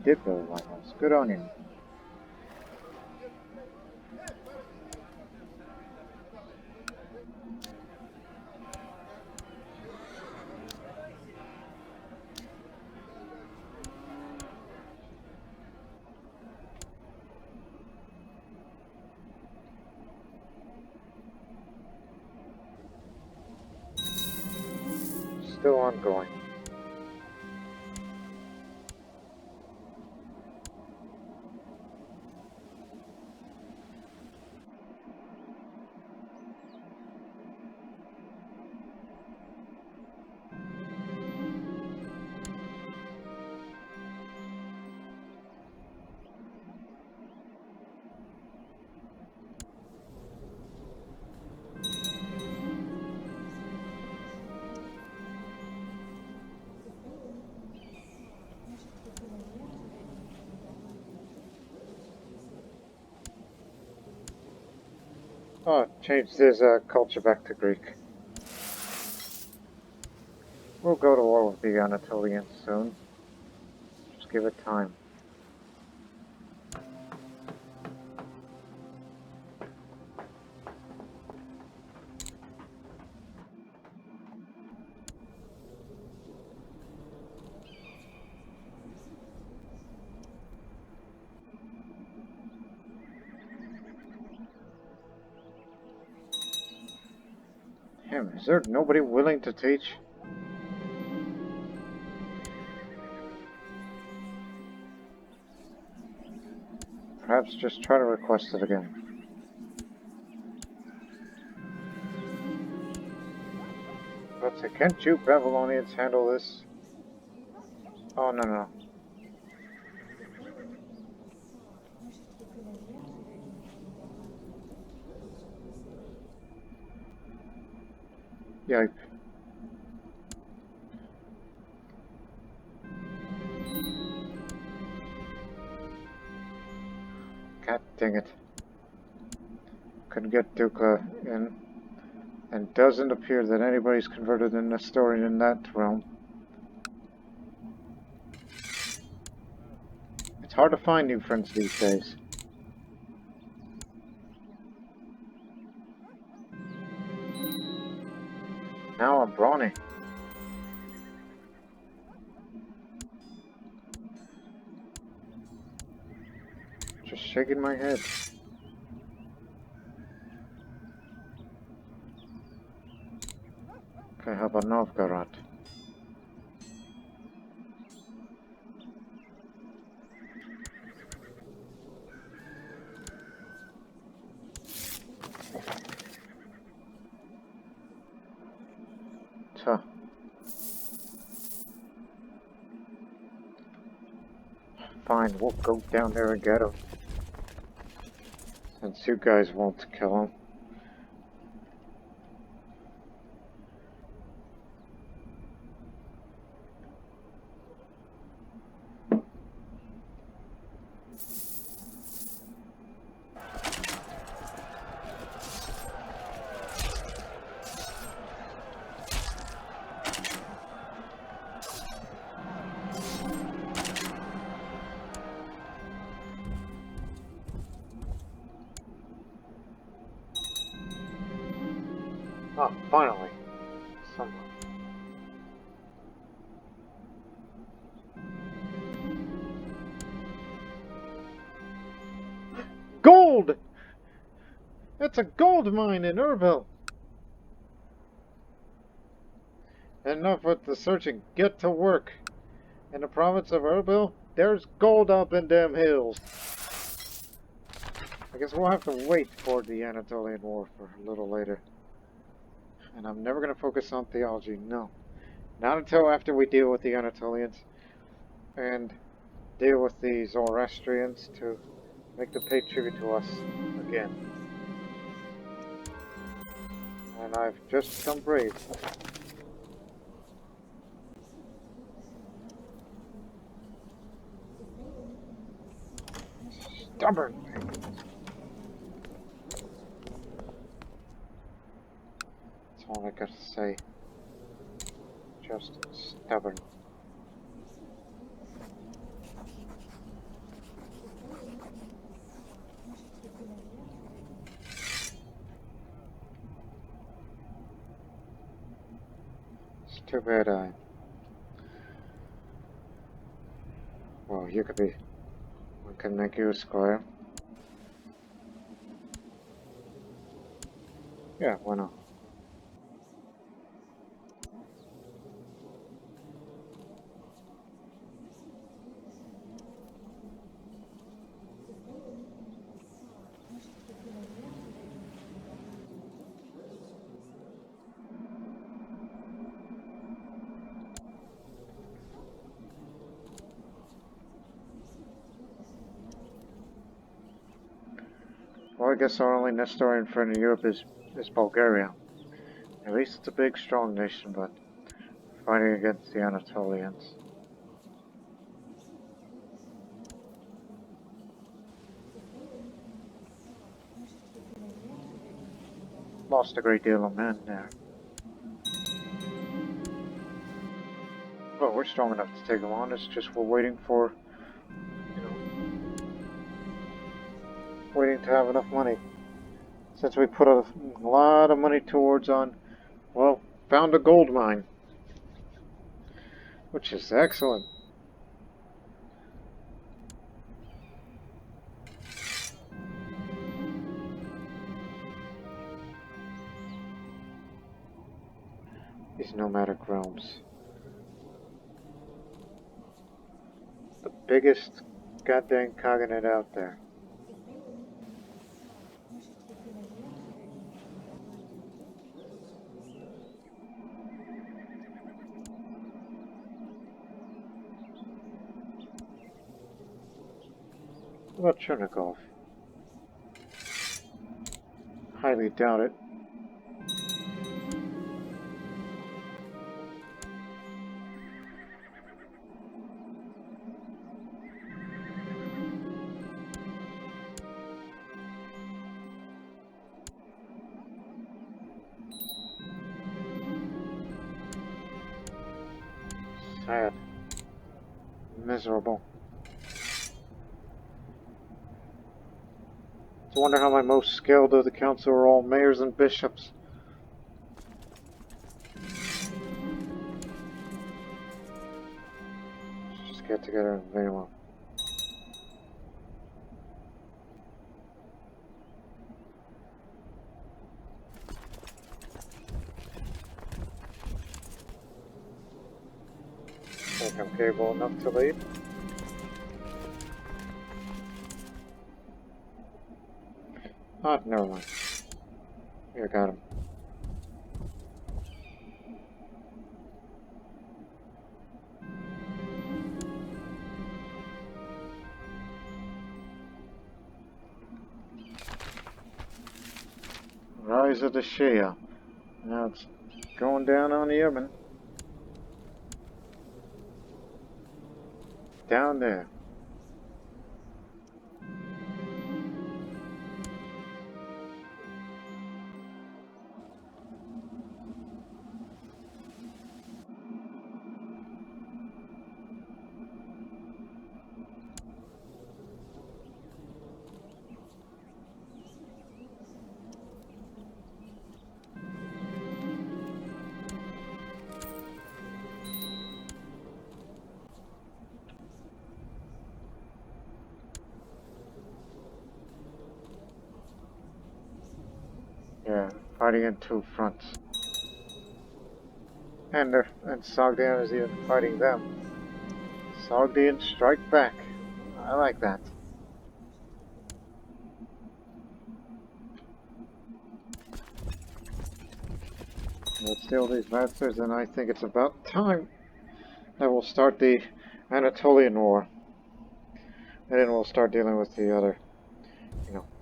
Did build a lighthouse. Good on you. Still ongoing. Oh, changed his culture back to Greek. We'll go to war with the Anatolians soon. Just give it time. Damn, is there nobody willing to teach? Perhaps just try to request it again. Let's see, can't you Babylonians handle this? Oh, no. Yipe. God dang it. Couldn't get Duca in. And doesn't appear that anybody's converted a Nestorian in that realm. It's hard to find new friends these days. Now I'm brawny. Just shaking my head. Okay, how about Novgorod? Tuh. Fine, we'll go down there and get him. Since you guys won't kill him. Oh, finally. Someone. Gold! That's a gold mine in Erbil. Enough with the searching. Get to work. In the province of Erbil, there's gold up in them hills. I guess we'll have to wait for the Anatolian War for a little later. And I'm never going to focus on theology, no. Not until after we deal with the Anatolians and deal with the Zoroastrians to make them pay tribute to us again. And I've just become brave. stubborn thing. That's all I gotta say. Just stubborn. It's too bad well, you could be... We can make you a squire. Yeah, why not? Well, I guess our only Nestorian friend in Europe is Bulgaria. At least it's a big, strong nation, but fighting against the Anatolians. Lost a great deal of men there. But we're strong enough to take them on. It's just we're waiting for, you know, waiting to have enough money. Since we put a lot of money towards well, found a gold mine. Which is excellent. These nomadic realms. The biggest goddamn cognate out there. What about Chernikov? Highly doubt it. Sad. Miserable. I wonder how my most skilled of the council are all mayors and bishops. Let's just get together and invade them. Think I'm capable enough to lead? Oh, never mind. Here, got him. Rise of the Shia. Now it's going down on the Yemen. Down there. Yeah, fighting in two fronts. And Sogdian is even fighting them. Sogdian strike back. I like that. Let's steal these bastards, and I think it's about time that we'll start the Anatolian War. And then we'll start dealing with the other,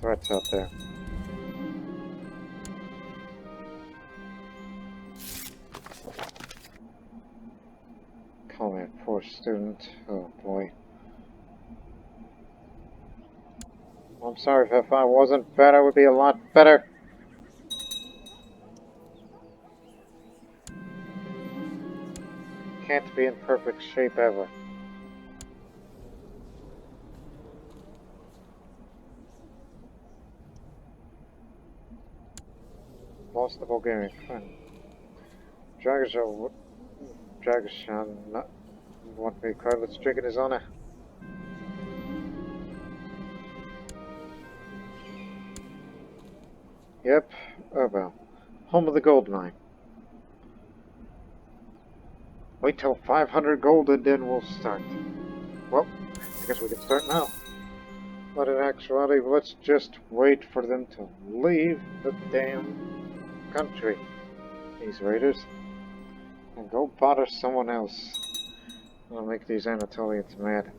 threats out there. Call me a poor student. Oh boy. I'm sorry if I wasn't fat, I would be a lot better. Can't be in perfect shape ever. Lost the Bulgarian friend. Dragishan not want me to cry. Let's drink in his honor. Yep. Oh well. Home of the gold mine. Wait till 500 gold and then we'll start. Well, I guess we can start now. But in actuality, let's just wait for them to leave the damn country. These raiders. And go bother someone else. I'll make these Anatolians mad.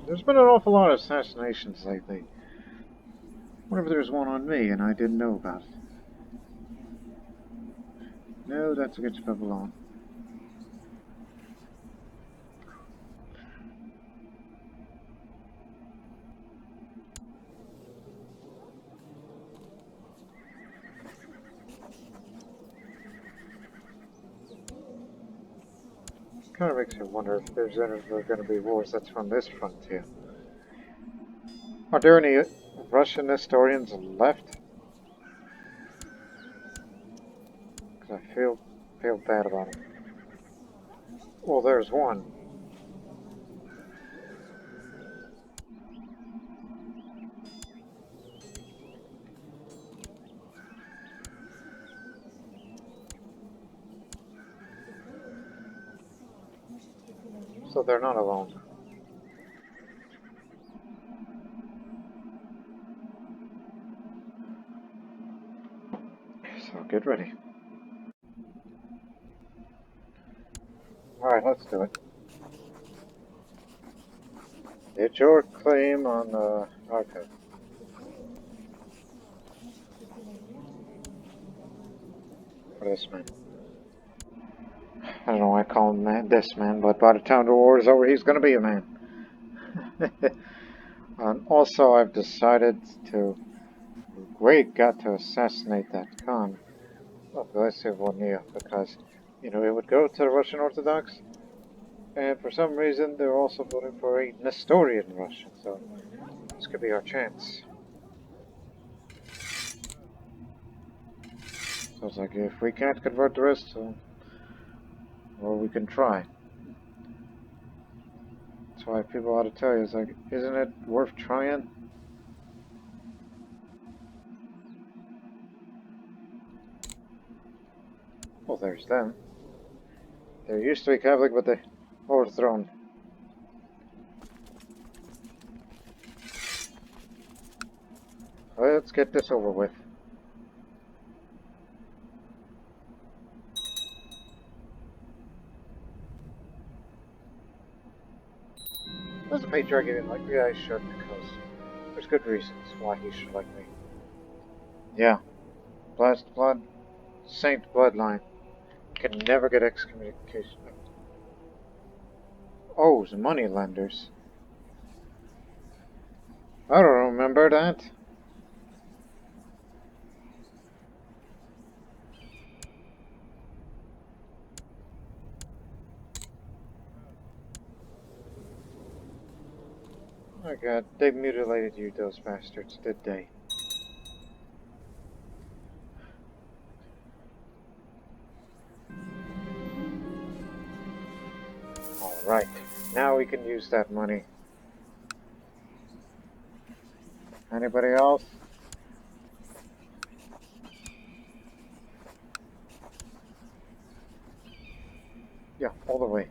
There's been an awful lot of assassinations lately. What if there's one on me and I didn't know about it? No, that's against Babylon. Kind of makes me wonder if there's ever going to be wars that's from this frontier. Are there any Russian Nestorians left? Because I feel bad about it. Well, there's one. So they're not alone. So get ready. Alright, let's do it. It's your claim on the archive. For this man. I don't know why I call him this man, but by the time the war is over, he's going to be a man. And also, I've decided to... got to assassinate that Khan of Galicia because, you know, it would go to the Russian Orthodox, and for some reason they're also voting for a Nestorian Russian, so this could be our chance. So it's like, if we can't convert the rest, well, we can try. That's why people ought to tell you, it's like, isn't it worth trying? Well, there's them. They used to be Catholic, but they overthrown. Let's get this over with. Does the patriarch even like me? I should, because there's good reasons why he should like me. Yeah. Blessed blood, Saint Bloodline. Can never get excommunication. Oh, the money lenders. I don't remember that. Oh my god, they mutilated you, those bastards, did they? Alright, now we can use that money. Anybody else? Yeah, all the way.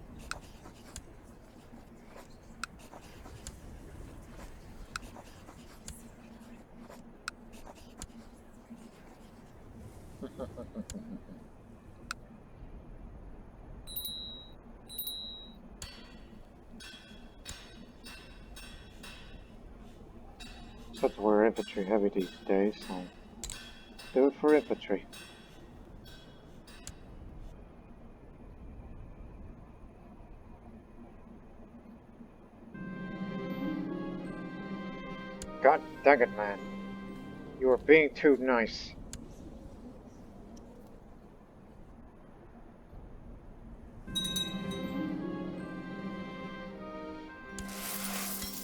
infantry heavy these days, so do it for infantry. God dang it, man. You are being too nice.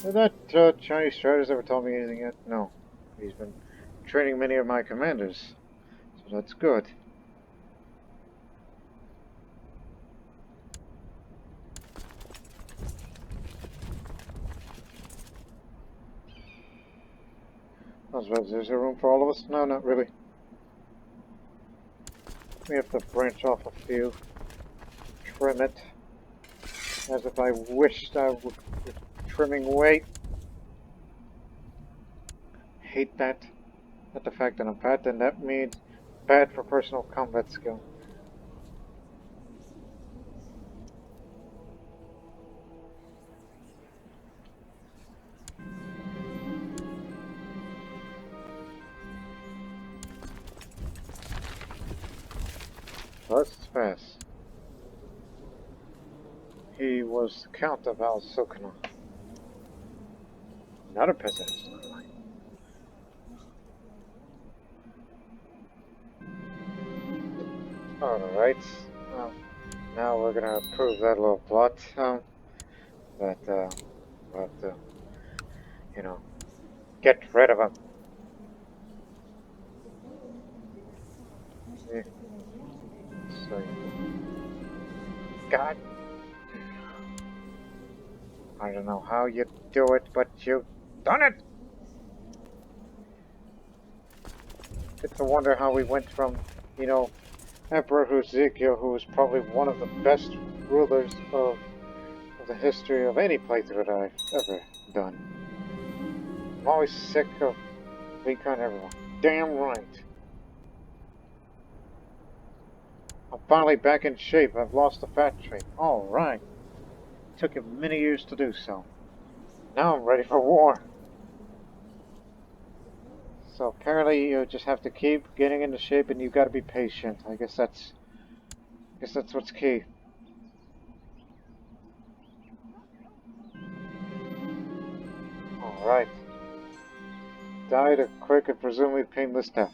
Has that Chinese strategist ever told me anything yet? No. He's been training many of my commanders, so that's good. I was about to say, is there room for all of us? No, not really. We have to branch off a few, trim it, as if I wished I would be trimming weight. Hate that. Not the fact that I'm fat, then that means bad for personal combat skill. Let's pass. He was Count of Al-Sukna. Not a peasant. Alright. Now we're gonna prove that little plot. You know, get rid of him. Yeah. So, God. I don't know how you do it, but you've done it! It's a wonder how we went from, you know, Emperor Ezekiel, who was probably one of the best rulers of the history of any playthrough that I've ever done. I'm always sick of recon everyone. Damn right. I'm finally back in shape. I've lost the fat trait. Alright. Took him many years to do so. Now I'm ready for war. So apparently you just have to keep getting into shape and you've got to be patient. I guess that's what's key. Alright. Died a quick and presumably painless death.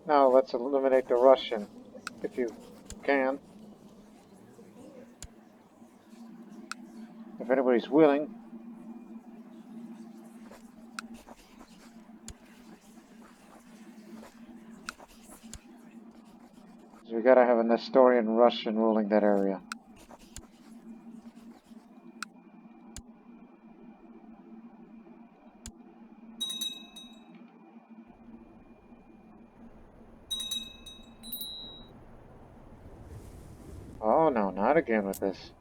Now let's eliminate the Russian, if you can. If anybody's willing. So we gotta have a Nestorian Russian ruling that area. Oh no, not again with this.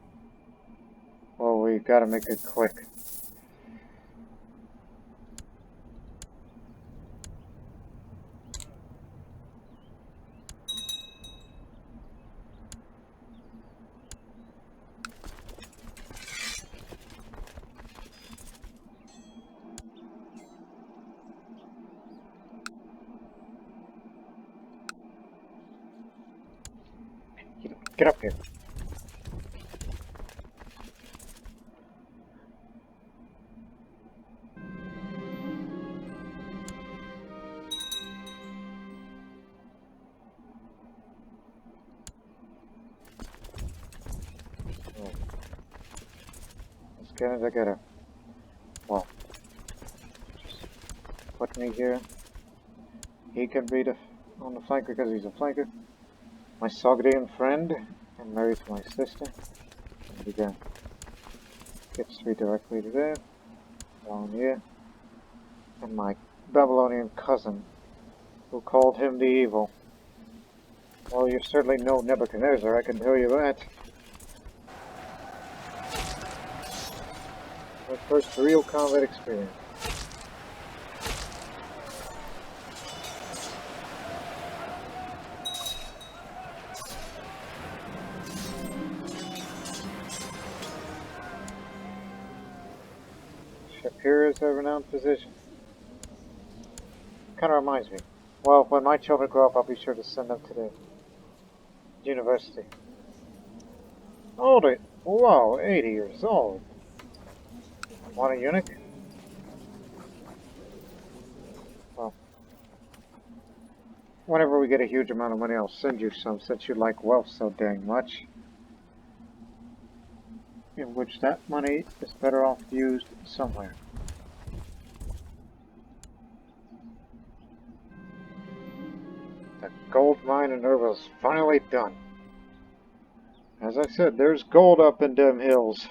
Well, we gotta make it quick. Get up here. Let's get it together. Well, just put me here. He can be on the flank because he's a flanker. My Sogdian friend, and married to my sister. And again, gets me directly to there. Down here. And my Babylonian cousin, who called him the evil. Well, you're certainly no Nebuchadnezzar, I can tell you that. My first real combat experience. Shapiro is a renowned physician. Kind of reminds me. Well, when my children grow up, I'll be sure to send them to the university. Old, wow, 80 years old. Want a eunuch? Well, whenever we get a huge amount of money, I'll send you some, since you like wealth so dang much. In which that money is better off used somewhere. The gold mine in Urva's finally done. As I said, there's gold up in them hills.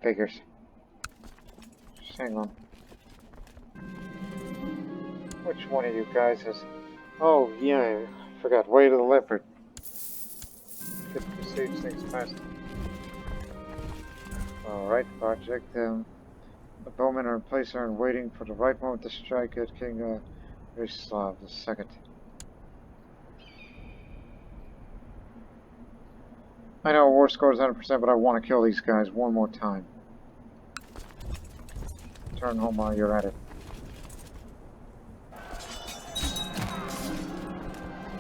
Figures. Just hang on. Which one of you guys has... Oh, yeah, I forgot. Way to the leopard. Get to siege things faster. Alright, project. The bowmen are in place and waiting for the right moment to strike at King Vislav II. I know war score is 100%, but I want to kill these guys one more time. Turn home while you're at it.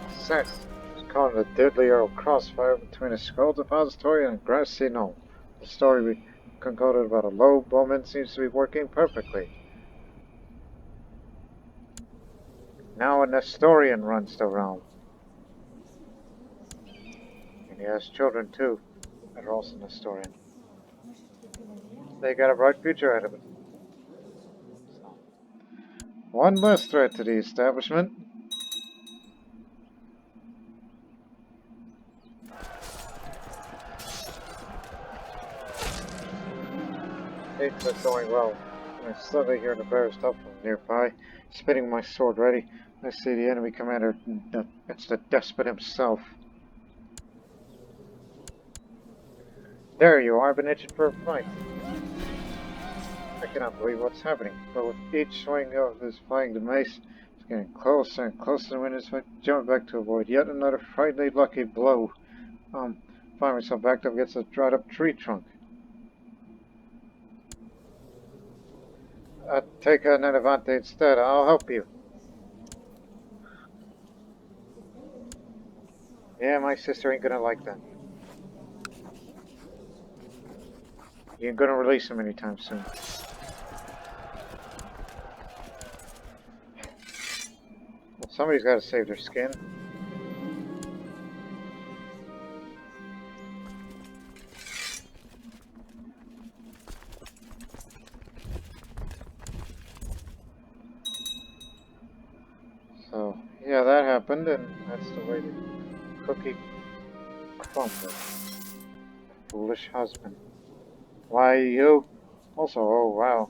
Success! It's called a deadly arrow crossfire between a scroll depository and a grassy knoll. The story we concocted about a low bowman seems to be working perfectly. Now a Nestorian runs the realm. And he has children too, that are also Nestorian. They got a bright future ahead of it. So, one less threat to the establishment. Things are going well. I suddenly hear the bear's stuff from nearby, spinning my sword ready. I see the enemy commander. It's the despot himself. There you are, been itching for a fight. I cannot believe what's happening, but with each swing of this flying mace, it's getting closer and closer to when it's jump back to avoid yet another frighteningly lucky blow. Find myself backed up against a dried up tree trunk. Take an Advante instead, I'll help you. Yeah, my sister ain't gonna like that. You ain't gonna release him anytime soon. Well, somebody's gotta save their skin. So, yeah, that happened, and that's the way the cookie crumbled. Foolish husband. Why, you? Also, oh wow.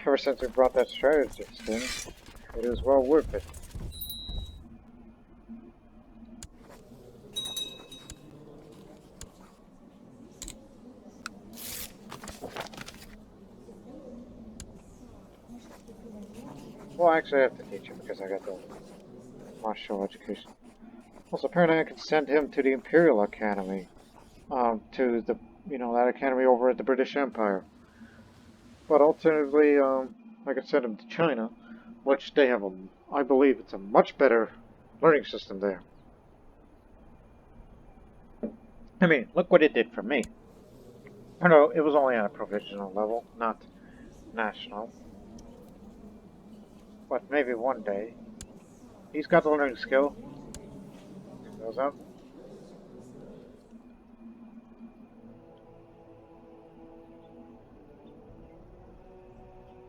Ever since we brought that strategist in, it was well worth it. Well, actually, I have to teach him because I got the martial education. Also, apparently, I can send him to the Imperial Academy, to the that academy over at the British Empire. But alternatively, I could send him to China, which they have I believe it's a much better learning system there. I mean, look what it did for me. I know it was only on a provisional level, not national. But maybe one day. He's got the learning skill. Goes up.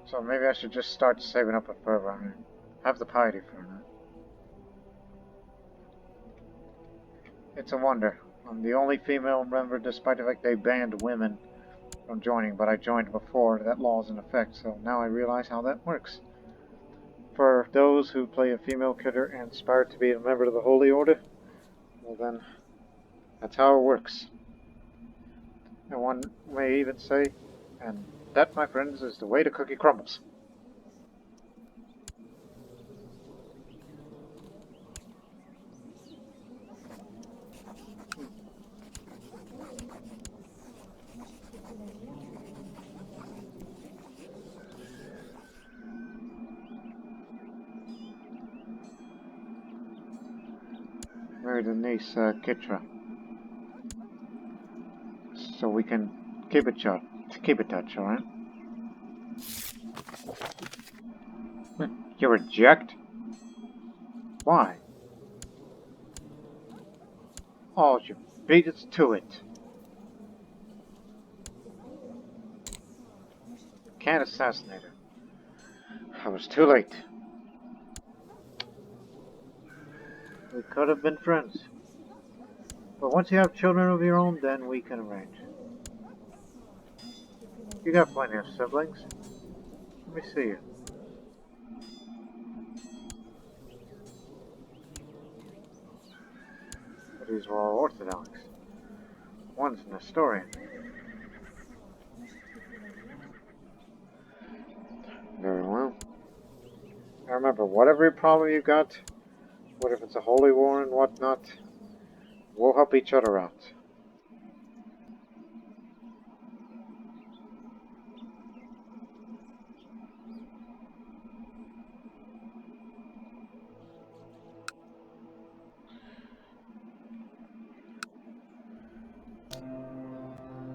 So maybe I should just start saving up a further. I mean, have the piety for that. It's a wonder. I'm the only female member, despite the fact they banned women. from joining, but I joined before that law is in effect, so now I realize how that works. For those who play a female character and aspire to be a member of the Holy Order, well then, that's how it works. And one may even say, and that, my friends, is the way the cookie crumbles. Married a niece, Kitra. So we can keep it short. Keep it touch, alright? You reject? Why? Oh, you beat us to it. Can't assassinate her. I was too late. We could have been friends. But once you have children of your own, then we can arrange. You got plenty of siblings. Let me see you. But these were all Orthodox. One's Nestorian. Very well. Now remember, whatever problem you got, what if it's a holy war and whatnot, we'll help each other out.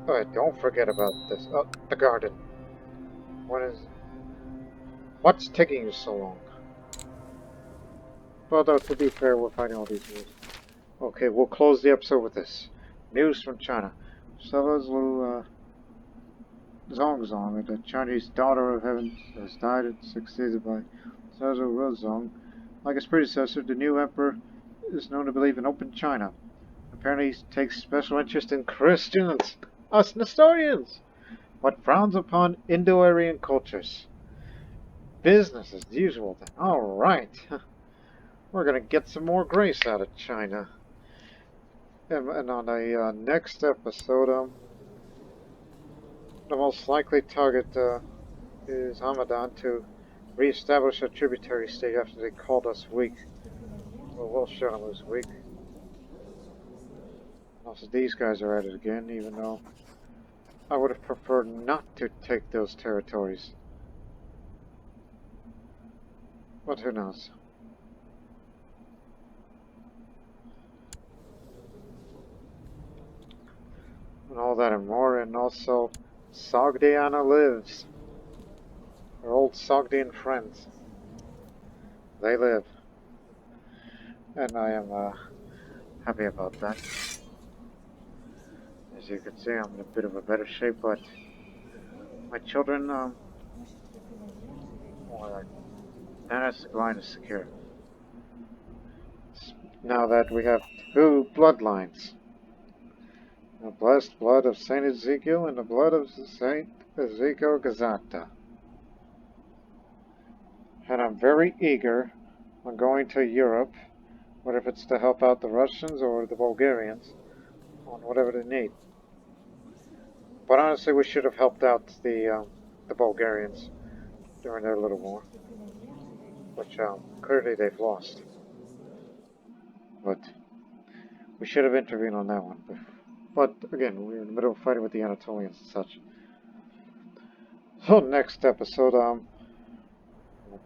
Alright, don't forget about this. Oh, the garden. What's taking you so long? Well, though, to be fair, we're fighting all these wars. Okay, we'll close the episode with this. News from China. Lu Zongzong, the Chinese daughter of heaven, has died and succeeded by Ruzong. Like his predecessor, the new emperor is known to believe in open China. Apparently, he takes special interest in Christians, us Nestorians, but frowns upon Indo-Aryan cultures. Business as usual then. Alright. We're gonna get some more grace out of China. And on the next episode, the most likely target is Hamadan to re-establish a tributary state after they called us weak. Well, we'll show them who's weak. Also, these guys are at it again, even though I would have preferred not to take those territories. But who knows? And all that and more, and also Sogdiana lives. Our old Sogdian friends. They live. And I am happy about that. As you can see, I'm in a bit of a better shape, but my children, that has to go on to secure. Now that we have 2 bloodlines. The blessed blood of Saint Ezekiel and the blood of Saint Ezekiel Gazata. And I'm very eager on going to Europe, whether if it's to help out the Russians or the Bulgarians, on whatever they need. But honestly, we should have helped out the Bulgarians during their little war, which clearly they've lost. But we should have intervened on that one. But again, we're in the middle of fighting with the Anatolians and such. So next episode,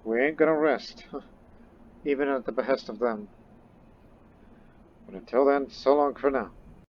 we ain't gonna rest, even at the behest of them. But until then, so long for now.